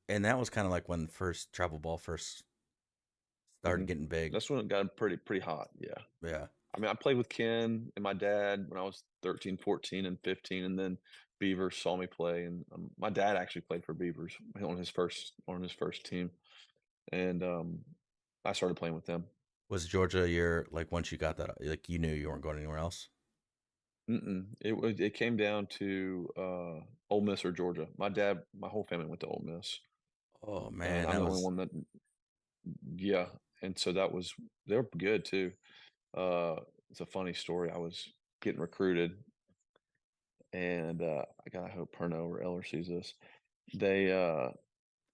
And that was kind of like when first travel ball first started Hmm. getting big. That's when it got pretty hot. Yeah. Yeah. I mean, I played with Ken and my dad when I was 13, 14, and 15, and then Beavers saw me play, and my dad actually played for Beavers on his first team, and I started playing with them. Was Georgia your, like, once you got that, like, you knew you weren't going anywhere else? It came down to Ole Miss or Georgia. My whole family went to Ole Miss, Oh and man, I'm that the only was one that yeah, and so they were good too. It's a funny story. I was getting recruited, and I hope Perno or Eller sees this. They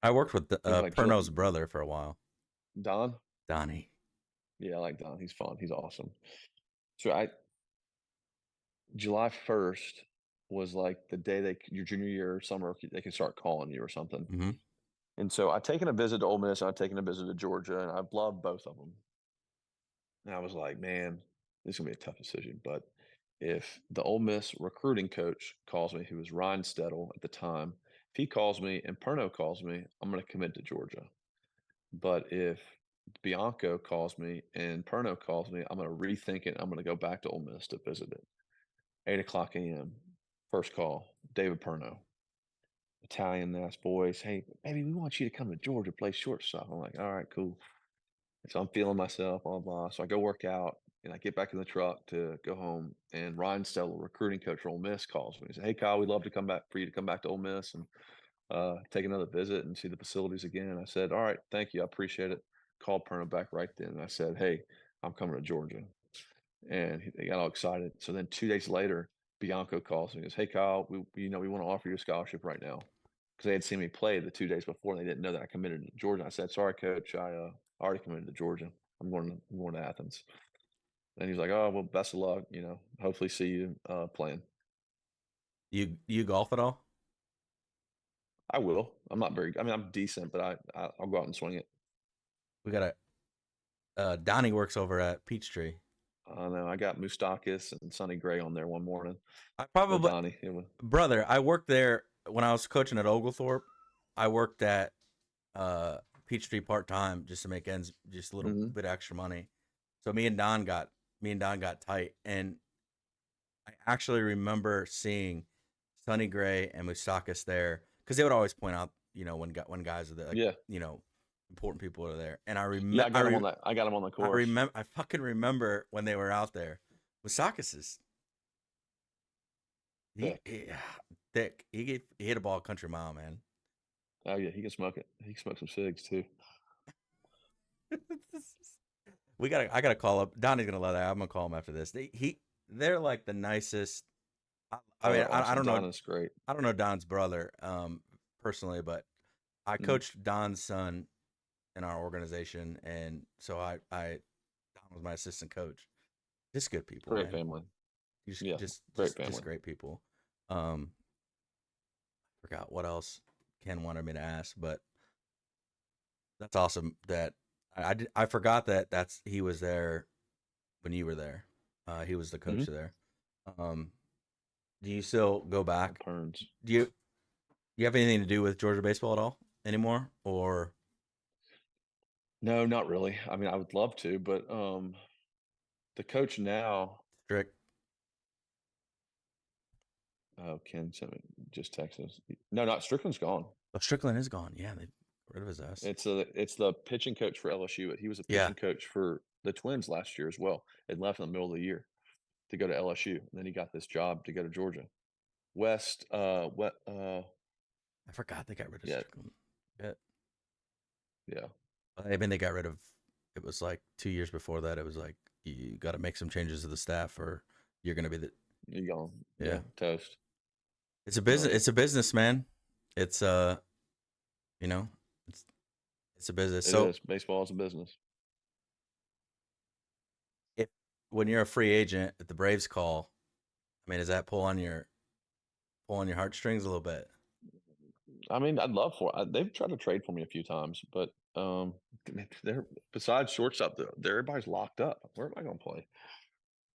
I worked with it was like Perno's brother for a while, Don. Donnie. Yeah, I like Don. He's fun. He's awesome. So I July 1st was like the day your junior year or summer they can start calling you or something. Hmm. And so I'd taken a visit to Ole Miss and I'd taken a visit to Georgia and I loved both of them. And I was like, man, this is gonna be a tough decision. But if the Ole Miss recruiting coach calls me, who was Ryan Stedel at the time, if he calls me and Perno calls me, I'm gonna commit to Georgia. But if Bianco calls me and Perno calls me, I'm going to rethink it. I'm going to go back to Ole Miss to visit it. 8 o'clock a.m. First call, David Perno, Italian ass voice. Hey, baby, we want you to come to Georgia play shortstop. I'm like, all right, cool. So I'm feeling myself, blah, blah. So I go work out and I get back in the truck to go home. And Ryan Stella, recruiting coach for Ole Miss, calls me. He said, hey, Kyle, we'd love to come back for you to come back to Ole Miss and take another visit and see the facilities again. And I said, all right, thank you. I appreciate it. Called Perna back right then. And I said, hey, I'm coming to Georgia. And they got all excited. So then 2 days later, Bianco calls me and goes, hey, Kyle, we want to offer you a scholarship right now. Because they had seen me play the 2 days before and they didn't know that I committed to Georgia. I said, sorry, coach, I already committed to Georgia. I'm going to Athens. And he's like, oh, well, best of luck. Hopefully see you playing. You golf at all? I will. I'm not very. I mean, I'm decent, but I'll go out and swing it. We got Donnie works over at Peachtree. I know. I got Moustakis and Sonny Gray on there one morning. I Or probably Donnie. brother. I worked there when I was coaching at Oglethorpe. I worked at Peachtree part time just to make ends, just a little bit extra money. So me and Don got tight, and I actually remember seeing Sonny Gray and Moustakis there because they would always point out, when guys are there, like, Yeah. important people are there. And I Yeah, remember, I got him on that. I got him on the course. I fucking remember when they were out there. Moustakis is thick. He hit a ball a country mile, man. Oh yeah, he can smoke it. He can smoke some cigs too. I gotta call up. Donnie's gonna love that. I'm gonna call him after this. They're like the nicest. I mean, Awesome. I don't know. Don is great. I don't know Don's brother personally, but I coached Don's son in our organization, and so Don was my assistant coach. Just good people, Great man. family. Just great family. Just great people. Forgot what else Ken wanted me to ask, but that's awesome that I forgot that he was there when you were there. He was the coach there. Do you still go back? Perns. Do you have anything to do with Georgia baseball at all anymore, or? No, not really. I mean, I would love to, but the coach now. Strict. Oh, Ken sent me just Texas. No, not Strickland's gone. Oh, Strickland is gone. Yeah, they got rid of his ass. It's the pitching coach for LSU. He was a pitching coach for the Twins last year as well. And left in the middle of the year to go to LSU. And then he got this job to go to Georgia. West. I forgot they got rid of Strickland. Yeah. I mean, they got rid of. It was like 2 years before that. It was like you got to make some changes to the staff, or you're gonna be you're gone. Yeah, toast. It's a business. It's a business, man. It's it's a business. So baseball is a business. When you're a free agent, if the Braves call, I mean, does that pull on your heartstrings a little bit? I mean, I'd love they've tried to trade for me a few times, but they're besides shortstop, everybody's locked up. Where am I going to play?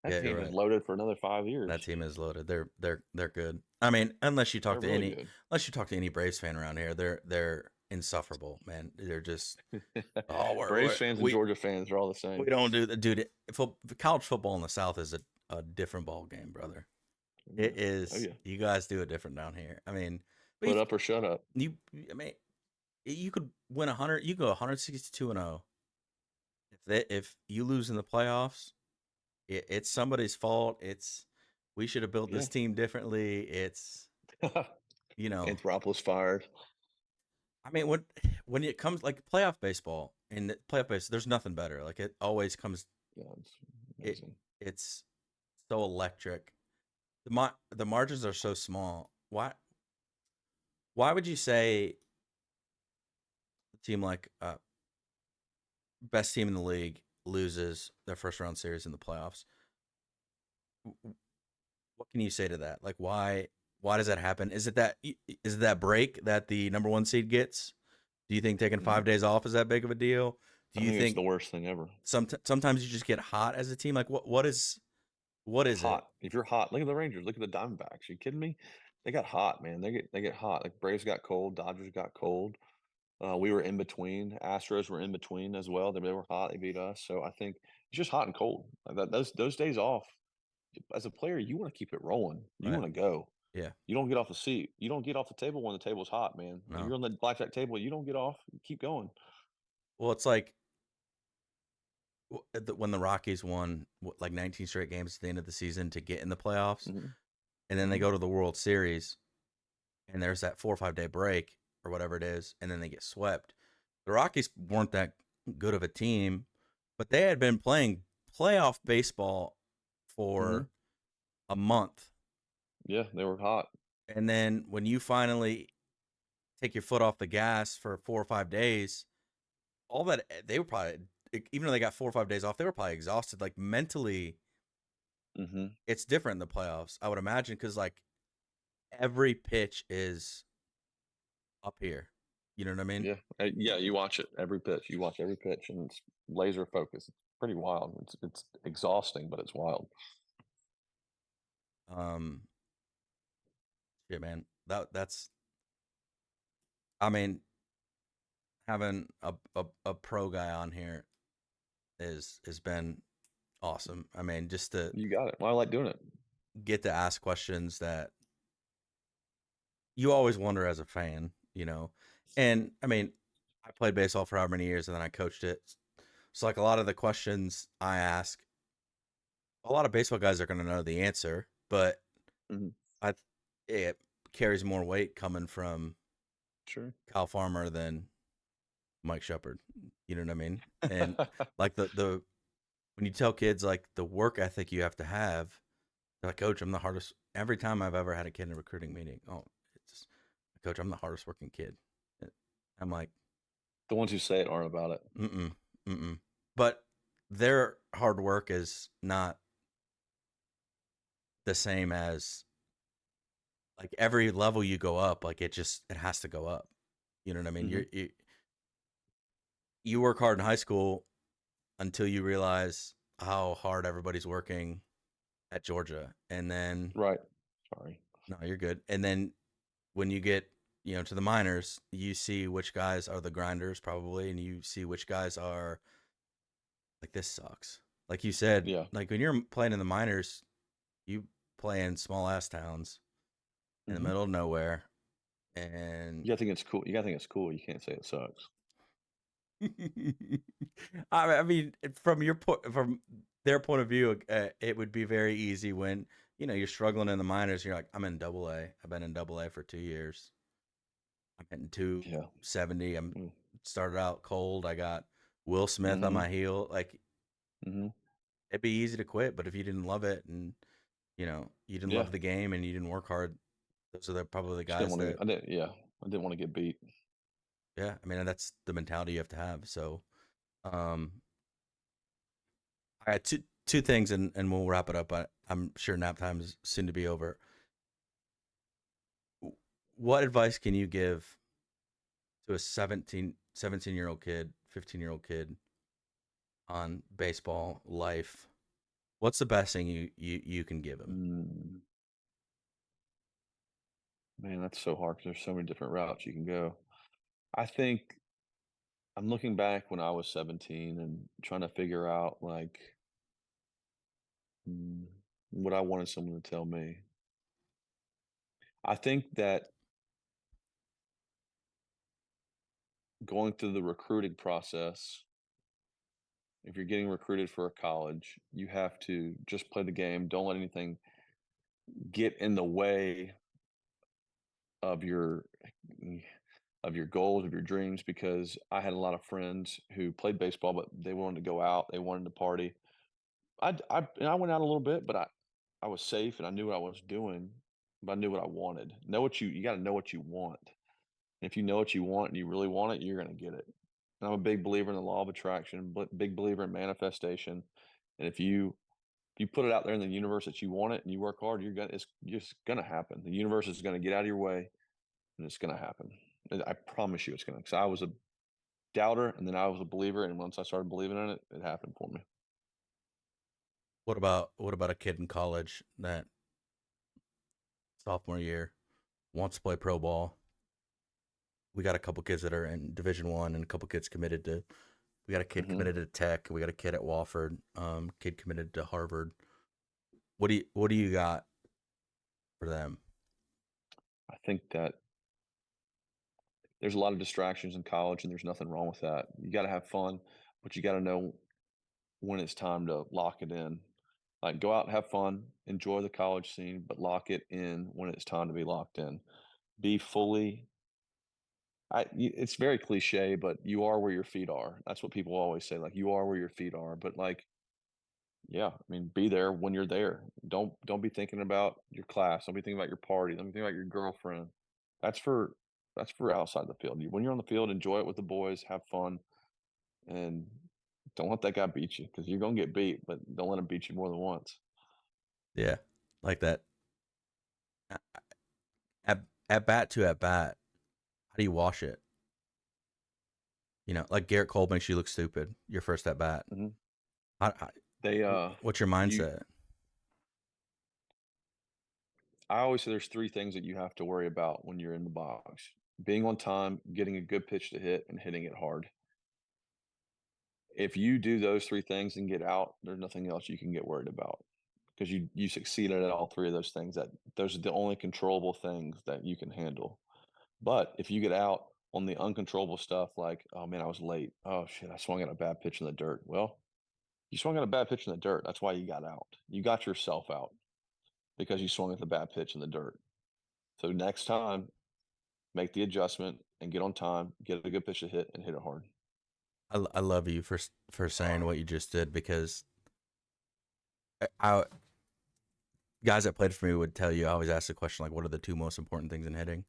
That team is loaded for another 5 years. That team is loaded. They're good. I mean, unless you talk to any Braves fan around here, they're insufferable, man. They're just Braves fans and Georgia fans are all the same. We don't do dude. College football in the South is a different ball game, brother. It is. Oh, yeah. You guys do it different down here. I mean, put up or shut up. I mean, you could win 100. You go 162-0. If you lose in the playoffs, it's somebody's fault. We should have built this team differently. It's Anthopoulos fired. I mean, when it comes like playoff baseball, in playoff baseball, there's nothing better. Like it always comes. Yeah, it's so electric. The margins are so small. Why would you say a team like best team in the league loses their first round series in the playoffs? What can you say to that? Like why does that happen? Is it that break that the number one seed gets? Do you think taking 5 days off is that big of a deal? Do you think it's the worst thing ever? Sometimes you just get hot as a team. Like what is hot? If you're hot, look at the Rangers. Look at the Diamondbacks. Are you kidding me? They got hot, man. They get hot. Like Braves got cold. Dodgers got cold. We were in between. Astros were in between as well. They were hot. They beat us. So I think it's just hot and cold. Like those days off. As a player, you want to keep it rolling. You want to go. Yeah. You don't get off the seat. You don't get off the table when the table's hot, man. When No. you're on the blackjack table, you don't get off. You keep going. Well, it's like when the Rockies won like 19 straight games at the end of the season to get in the playoffs, Mhm, and then they mhm, go to the World Series, and there's that 4 or 5 day break or whatever it is, and then they get swept. The Rockies weren't that good of a team, but they had been playing playoff baseball mhm. for a month. Yeah, they were hot. And then when you finally take your foot off the gas for 4 or 5 days, all that they were probably, even though they got 4 or 5 days off, they were probably exhausted. Like mentally, Mhm. it's different in the playoffs, I would imagine, because like every pitch is up here. You know what I mean? Yeah, you watch it every pitch. You watch every pitch, and it's laser focus. It's pretty wild. It's exhausting, but it's wild. Um, Shit, man. That's. I mean, having a pro guy on here has been awesome. I mean, just to You got it. Well, I like doing it. get to ask questions that you always wonder as a fan, you know. And I mean, I played baseball for how many years, and then I coached it. So like a lot of the questions I ask, a lot of baseball guys are going to know the answer, but Mhm. I it carries more weight coming from Sure. Kyle Farmer than Mike Shepard. You know what I mean? And like the when you tell kids like the work ethic you have to have, they're like, Coach, I'm the hardest. Every time I've ever had a kid in a recruiting meeting, oh, it's Coach, I'm the hardest working kid. I'm like, The ones who say it aren't about it. mm-mm, mm-mm. But their hard work is not the same as like every level you go up, like it has to go up. You know what I mean? Mhm. You work hard in high school until you realize how hard everybody's working at Georgia, and then Right. Sorry. no, you're good. And then when you get to the minors, you see which guys are the grinders probably, and you see which guys are like this sucks. Like you said, Yeah. like when you're playing in the minors, you play in small ass towns in the Mhm. middle of nowhere, and You gotta think it's cool. You gotta think it's cool. You can't say it sucks. I mean, from their point of view, it would be very easy when you're struggling in the minors. You're like, I'm in Double A. I've been in Double A for 2 years. I'm hitting Yeah. 270. I'm Mm. started out cold. I got Will Smith on Mhm. my heel. Like Mhm. it'd be easy to quit, but if you didn't love it and you didn't Yeah. love the game and you didn't work hard, those are probably the Just didn't guys want to that get. I didn't. Yeah. I didn't want to get beat. yeah. I mean, that's the mentality you have to have. So, um, I had two things, and we'll wrap it up. I'm sure nap time is soon to be over. What advice can you give to a 17-year-old kid, 15-year-old kid on baseball life? What's the best thing you can give him? Mm. Man, that's so hard because there's so many different routes you can go. I think I'm looking back when I was 17 and trying to figure out like mm, what I wanted someone to tell me. I think that going through the recruiting process, if you're getting recruited for a college, you have to just play the game. Don't let anything get in the way of your goals, of your dreams. Because I had a lot of friends who played baseball, but they wanted to go out, they wanted to party. And I went out a little bit, but I was safe and I knew what I was doing, but I knew what I wanted. Know what you got to know what you want. And if you know what you want and you really want it, you're going to get it. And I'm a big believer in the law of attraction, but big believer in manifestation. And if you put it out there in the universe that you want it and you work hard, it's just gonna happen. The universe is gonna get out of your way and it's gonna happen. And I promise you it's gonna, because I was a doubter and then I was a believer, and once I started believing in it, it happened for me. What about a kid in college that sophomore year wants to play pro ball? We got a couple kids that are in Division 1 and a couple kids committed to. We got a kid Hmm. committed to Tech. We got a kid at Wofford. Kid committed to Harvard. What do you got for them? I think that there's a lot of distractions in college, and there's nothing wrong with that. You got to have fun, but you got to know when it's time to lock it in. Like go out and have fun, enjoy the college scene, but lock it in when it's time to be locked in. Be fully it's very cliche, but you are where your feet are. That's what people always say. Like you are where your feet are. But like, yeah, I mean, be there when you're there. Don't be thinking about your class. Don't be thinking about your party. Don't be thinking about your girlfriend. That's for that's for outside the field. When you're on the field, enjoy it with the boys, have fun, and don't let that guy beat you because you're gonna get beat, but don't let him beat you more than once. Yeah, like that. At bat to at bat. How do you wash it? Like Garrett Cole makes you look stupid. Your first at bat. Hmm. How, They what's your you mindset? I always say there's three things that you have to worry about when you're in the box: being on time, getting a good pitch to hit, and hitting it hard. If you do those three things and get out, there's nothing else you can get worried about because you succeeded at all three of those things. That those are the only controllable things that you can handle. But if you get out on the uncontrollable stuff, like, oh man, I was late. Oh shit, I swung at a bad pitch in the dirt. Well, you swung at a bad pitch in the dirt. That's why you got out. You got yourself out because you swung at the bad pitch in the dirt. So next time, make the adjustment and get on time, get a good pitch to hit, and hit it hard. I love you for saying what you just did because I guys that played for me would tell you I always ask the question like, what are the two most important things in hitting?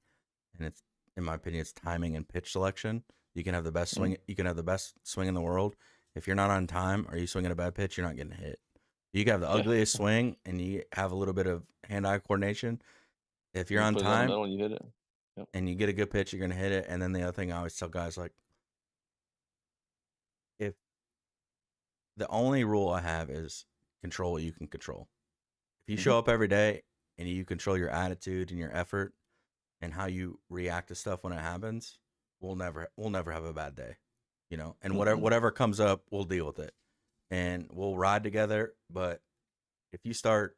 And it's in my opinion, it's timing and pitch selection. You can have the best swing. Mhm. You can have the best swing in the world. If you're not on time or you swing at a bad pitch, you're not getting hit. You can have the Yeah. ugliest swing and you have a little bit of hand-eye coordination. If you're You on put it down the time middle and you hit it. Yep. and you get a good pitch, you're gonna hit it. And then the other thing I always tell guys like, if the only rule I have is control what you can control. If you Mhm. show up every day and you control your attitude and your effort and how you react to stuff when it happens, we'll never have a bad day. And whatever Mm-mm. whatever comes up, we'll deal with it. And we'll ride together. But if you start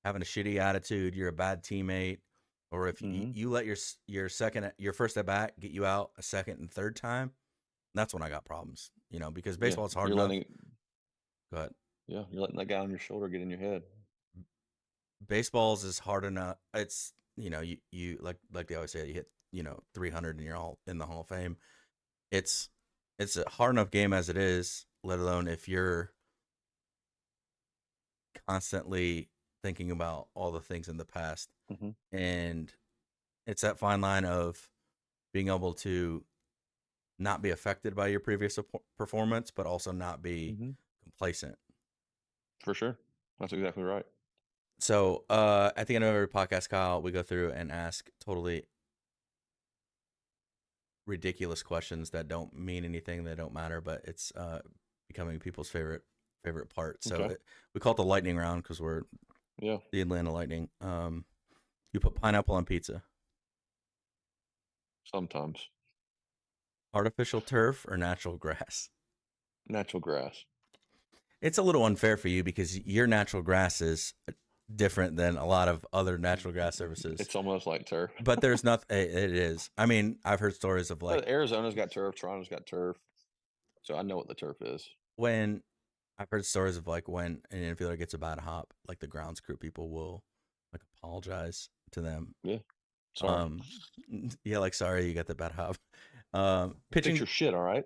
having a shitty attitude, you're a bad teammate, or if Mhm. you let your first at bat get you out a second and third time, that's when I got problems. Because Yeah. baseball is hard You're enough. letting Go ahead. you're letting that guy on your shoulder get in your head. Baseball's is hard enough. It's you like they always say, you hit 300 and you're all in the Hall of Fame. It's it's a hard enough game as it is, let alone if you're constantly thinking about all the things in the past. Mhm. And it's that fine line of being able to not be affected by your previous performance, but also not be Mhm. complacent. For sure. That's exactly right. So at the end of every podcast, Kyle, we go through and ask totally ridiculous questions that don't mean anything, that don't matter, but it's becoming people's favorite part. So Okay. we call it the lightning round because we're Yeah. the Atlanta Lightning. You put pineapple on pizza. Sometimes. Artificial turf or natural grass? Natural grass. It's a little unfair for you because your natural grass is different than a lot of other natural grass services. It's almost like turf. But there's nothing. It is. I mean, I've heard stories of like Arizona's got turf. Toronto's got turf. So I know what the turf is. when I've heard stories of like when an infielder gets a bad hop, like the grounds crew people will like apologize to them. Yeah. Sorry. Um, yeah, like sorry you got the bad hop. Fix your shit, all right?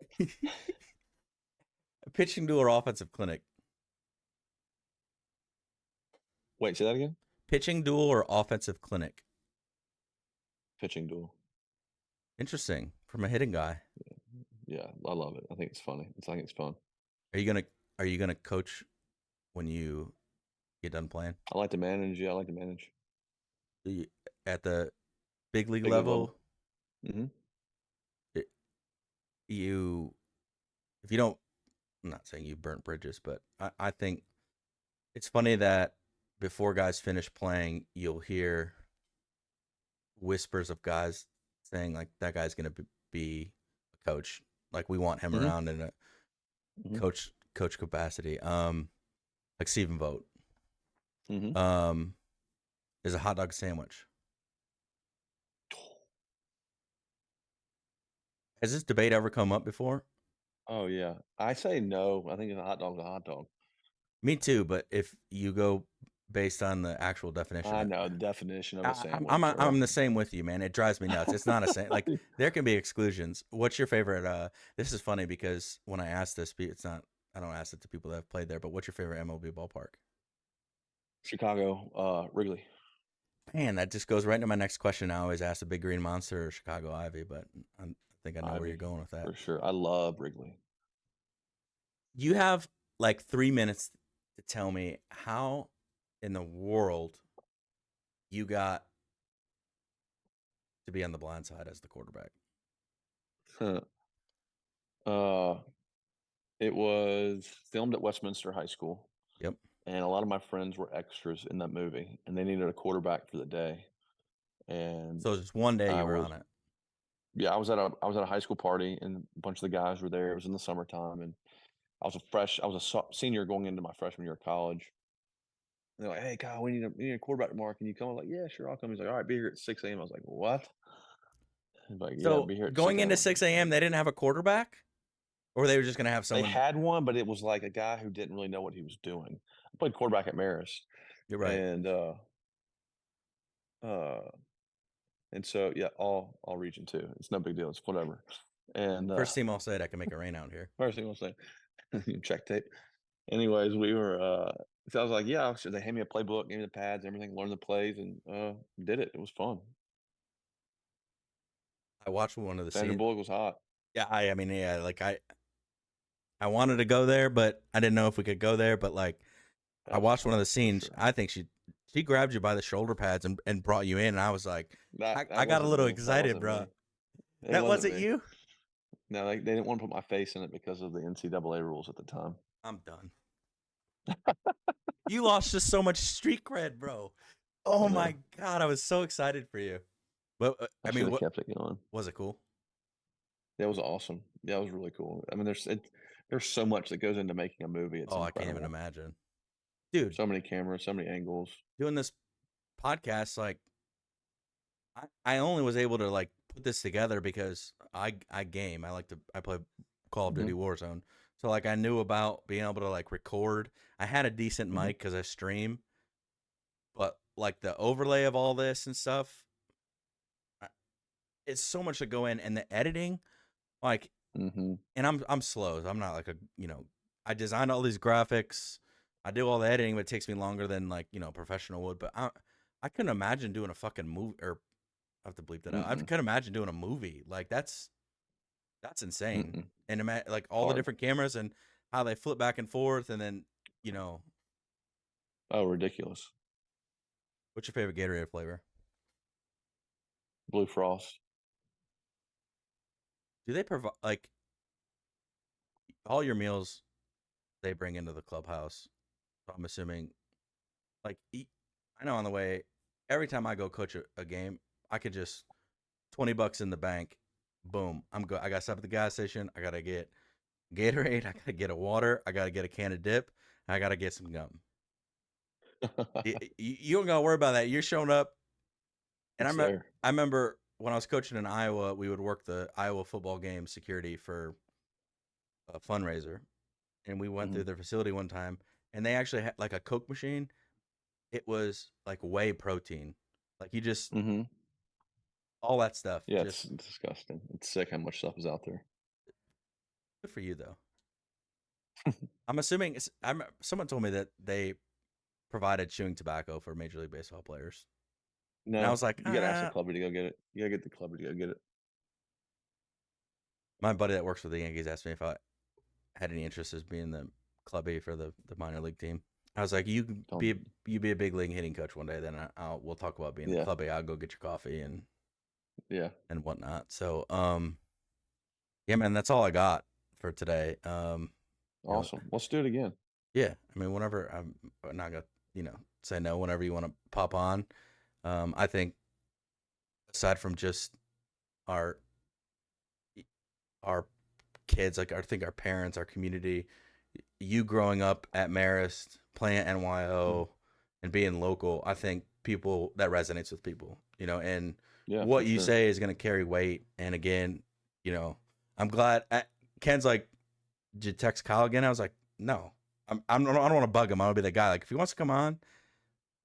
Pitching duel or offensive clinic. Wait, say that again? Pitching duel or offensive clinic. Pitching duel. Interesting from a hitting guy. Yeah, I love it. I think it's funny. I think it's fun. Are you gonna Are you gonna coach when you get done playing? I like to manage. Yeah, I like to manage. You- At the big league Big league level. level, Mm-hmm. it, you if you don't, I'm not saying you burnt bridges, but I think it's funny that before guys finish playing, you'll hear whispers of guys saying like that guy's gonna be a coach. Like we want him Mm-hmm. around in a Mm-hmm. coach capacity. Like Stephen Vogt. Mm-hmm. Um, is a hot dog sandwich. Has this debate ever come up before? Oh yeah, I say no. I think a hot dog's a hot dog. Me too, but if you go based on the actual definition, I know the definition of a I'm sandwich, or the same with you, man. It drives me nuts. It's not a like there can be exclusions. What's your favorite? This is funny because when I ask this, it's not. I don't ask it to people that have played there. But what's your favorite MLB ballpark? Chicago, Wrigley. Man, that just goes right into my next question. I always ask the Big Green Monster or Chicago Ivy, but I think I know where you're Ivy, going with that. for sure. I love Wrigley. You have like 3 minutes to tell me how in the world you got to be on the blind side as the quarterback. Huh. uh, it was filmed at Westminster High School, Yep. and a lot of my friends were extras in that movie, and they needed a quarterback for the day. And So just one day I you were was, on it. yeah, I was at a high school party, and a bunch of the guys were there. It was in the summertime, and I was a senior going into my freshman year of college. And they're like, "Hey, Kyle, we need a quarterback tomorrow. Can you come?" I'm like, "Yeah, sure, I'll come." He's like, "All right, be here at 6 a.m." I was like, "What?" He's like, "Yeah, So be here at going 6 a.m." into I was like, 6 a.m., they didn't have a quarterback, or they were just going to have they someone. had one, but it was like a guy who didn't really know what he was doing. I played quarterback at Marist, You're right. and uh, and so yeah, all region two. It's no big deal. It's whatever. And First team all said I can make it rain out here. first thing I'll say, check tape. Anyways, we were. So I was like, yeah. So they handed me a playbook, gave me the pads, everything, learned the plays, and did it. It was fun. I watched one of the Sandra scenes. Bullock was hot. Yeah, I mean, yeah, like I wanted to go there, but I didn't know if we could go there. But like, I That was watched one of fun the for scenes. sure. I think she grabbed you by the shoulder pads and brought you in, and I was like, That I got a wasn't little me. That excited, wasn't bro. me. It That wasn't wasn't me. you. No, they didn't want to put my face in it because of the NCAA rules at the time. I'm done. You lost just so much street cred, bro. Oh I know. my god, I was so excited for you. But I I should mean, have what kept it going. was it cool? That was awesome. Yeah, it was really cool. I mean, there's so much that goes into making a movie. It's Oh, I can't even incredible. imagine, dude. So many cameras, so many angles. Doing this podcast, like I only was able to like put this together because I game. I play Call of Hmm. Duty Warzone. So like I knew about being able to like record. I had a decent Hmm. mic because I stream, but like the overlay of all this and stuff, it's so much to go in, and the editing, like, Hmm. and I'm slow. I'm not like I design all these graphics. I do all the editing, but it takes me longer than like professional would. But I couldn't imagine doing a fucking movie or I have to bleep that out. I Mm-mm. couldn't imagine doing a movie. Like that's insane. Mm-mm. And like all the Hard. different cameras and how they flip back and forth, and then you know, Oh, ridiculous. what's your favorite Gatorade flavor? Blue Frost. Do they provide like all your meals they bring into the clubhouse? So I'm assuming like I know on the way every time I go coach a game, I could just $20 in the bank. Boom, I got to stop at the gas station. I gotta get Gatorade. I gotta get a water. I gotta get a can of dip. I gotta get some gum. You don't gotta worry about that. You're showing up, and It's there. I remember when I was coaching in Iowa, we would work the Iowa football game security for a fundraiser, and we went Hmm. through their facility one time, and they actually had like a Coke machine. It was like whey protein, like you just Hmm. all that stuff. Yeah, it's Just disgusting. It's sick how much stuff is out there. good for you though. I'm assuming someone told me that they provided chewing tobacco for Major League Baseball players, and I No, was like, you gotta ask the clubber to go get it. You gotta get the clubber to go get it. my buddy that works for the Yankees asked me if I had any interest as being the clubby for the minor league team. I was like, Don't. you be a big league hitting coach one day, then we'll talk about being the Yeah, clubby. I'll go get your coffee yeah. and whatnot. So yeah, man, that's all I got for today. You know, Awesome. Let's do it again. yeah, I mean, whenever I'm not gonna say no whenever you want to pop on. I think aside from just our our kids, like I think our parents, our community, you growing up at Marist, playing at Mhm. NYO, and being local, I think people that resonates with people, and Yeah, for what you sure. say is going to carry weight. And again, you know, I'm glad. Ken's like, did you text Kyle again? I was like, no. I don't want to bug him. I want to be the guy. Like, if he wants to come on,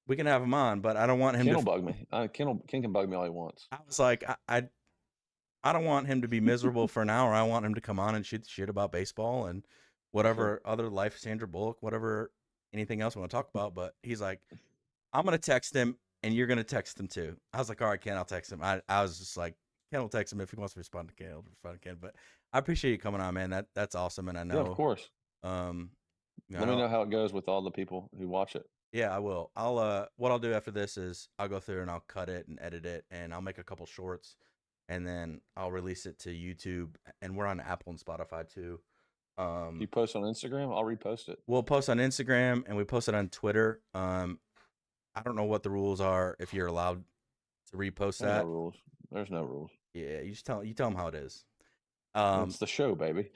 we can have him on. But I don't want him Ken to. will bug me. Ken can bug me all he wants. I was like, I don't want him to be miserable for an hour. I want him to come on and shoot the shit about baseball and whatever other life, Sandra Bullock, whatever, anything else we want to talk about. But he's like, I'm going to text him and you're going to text him too. I was like, all right, Ken, I'll text him. I was just like, Ken will text him if he wants to respond to Ken. He'll respond to Ken. But I appreciate you coming on, man. That's awesome. And I know, Yeah, of course. Let me know how it goes with all the people who watch it. Yeah, I will. What I'll do after this is I'll go through and I'll cut it and edit it and I'll make a couple shorts and then I'll release it to YouTube and we're on Apple and Spotify too. You post on Instagram, I'll repost it. We'll post on Instagram and we post it on Twitter. I don't know what the rules are if you're allowed to repost that. No rules. There's no rules. Yeah, you tell them how it is. It's the show, baby.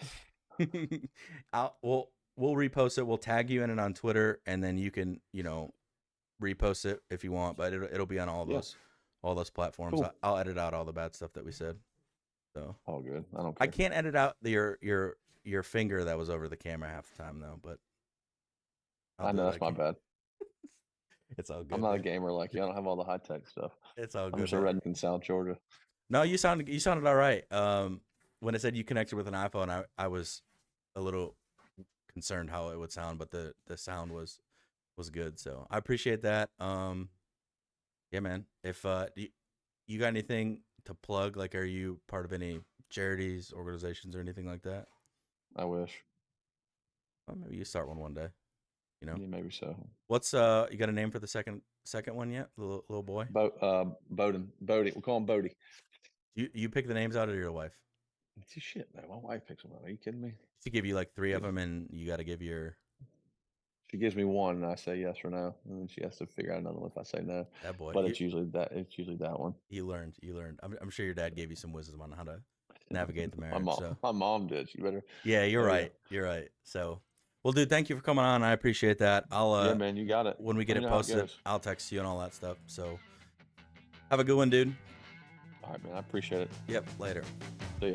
We'll repost it. We'll tag you in it on Twitter, and then you can, repost it if you want. But it'll be on all those platforms. Cool. I'll edit out all the bad stuff that we said. So all good. I don't care. I can't edit out your finger that was over the camera half the time though. But I know that's my bad. It's all good. I'm not a gamer like you. I don't have all the high tech stuff. It's all good. I'm just a redneck in South Georgia. No, you sounded all right. When it said you connected with an iPhone, I was a little concerned how it would sound, but the sound was good. So I appreciate that. Yeah, man. If you got anything to plug, like, are you part of any charities, organizations, or anything like that? I wish. Well, maybe you start one day. Yeah, maybe so. What's you got a name for the second one yet? The little boy. Bowden. Bodie. We'll call him Bodie. You pick the names out, or your wife? It's shit, man. My wife picks them out. Are you kidding me? She give you like 3 of them, and you got to give your. She gives me one, and I say yes or no, and then she has to figure out another one if I say no. That boy. But it's usually that. It's usually that one. You learned. I'm sure your dad gave you some wisdom on how to navigate the marriage. My mom did. You better. Yeah, you're right. You're right. So, well, dude, thank you for coming on. I appreciate that. Yeah, man, you got it. When we get it posted, I'll text you and all that stuff. So, have a good one, dude. All right, man. I appreciate it. Yep. Later. See ya.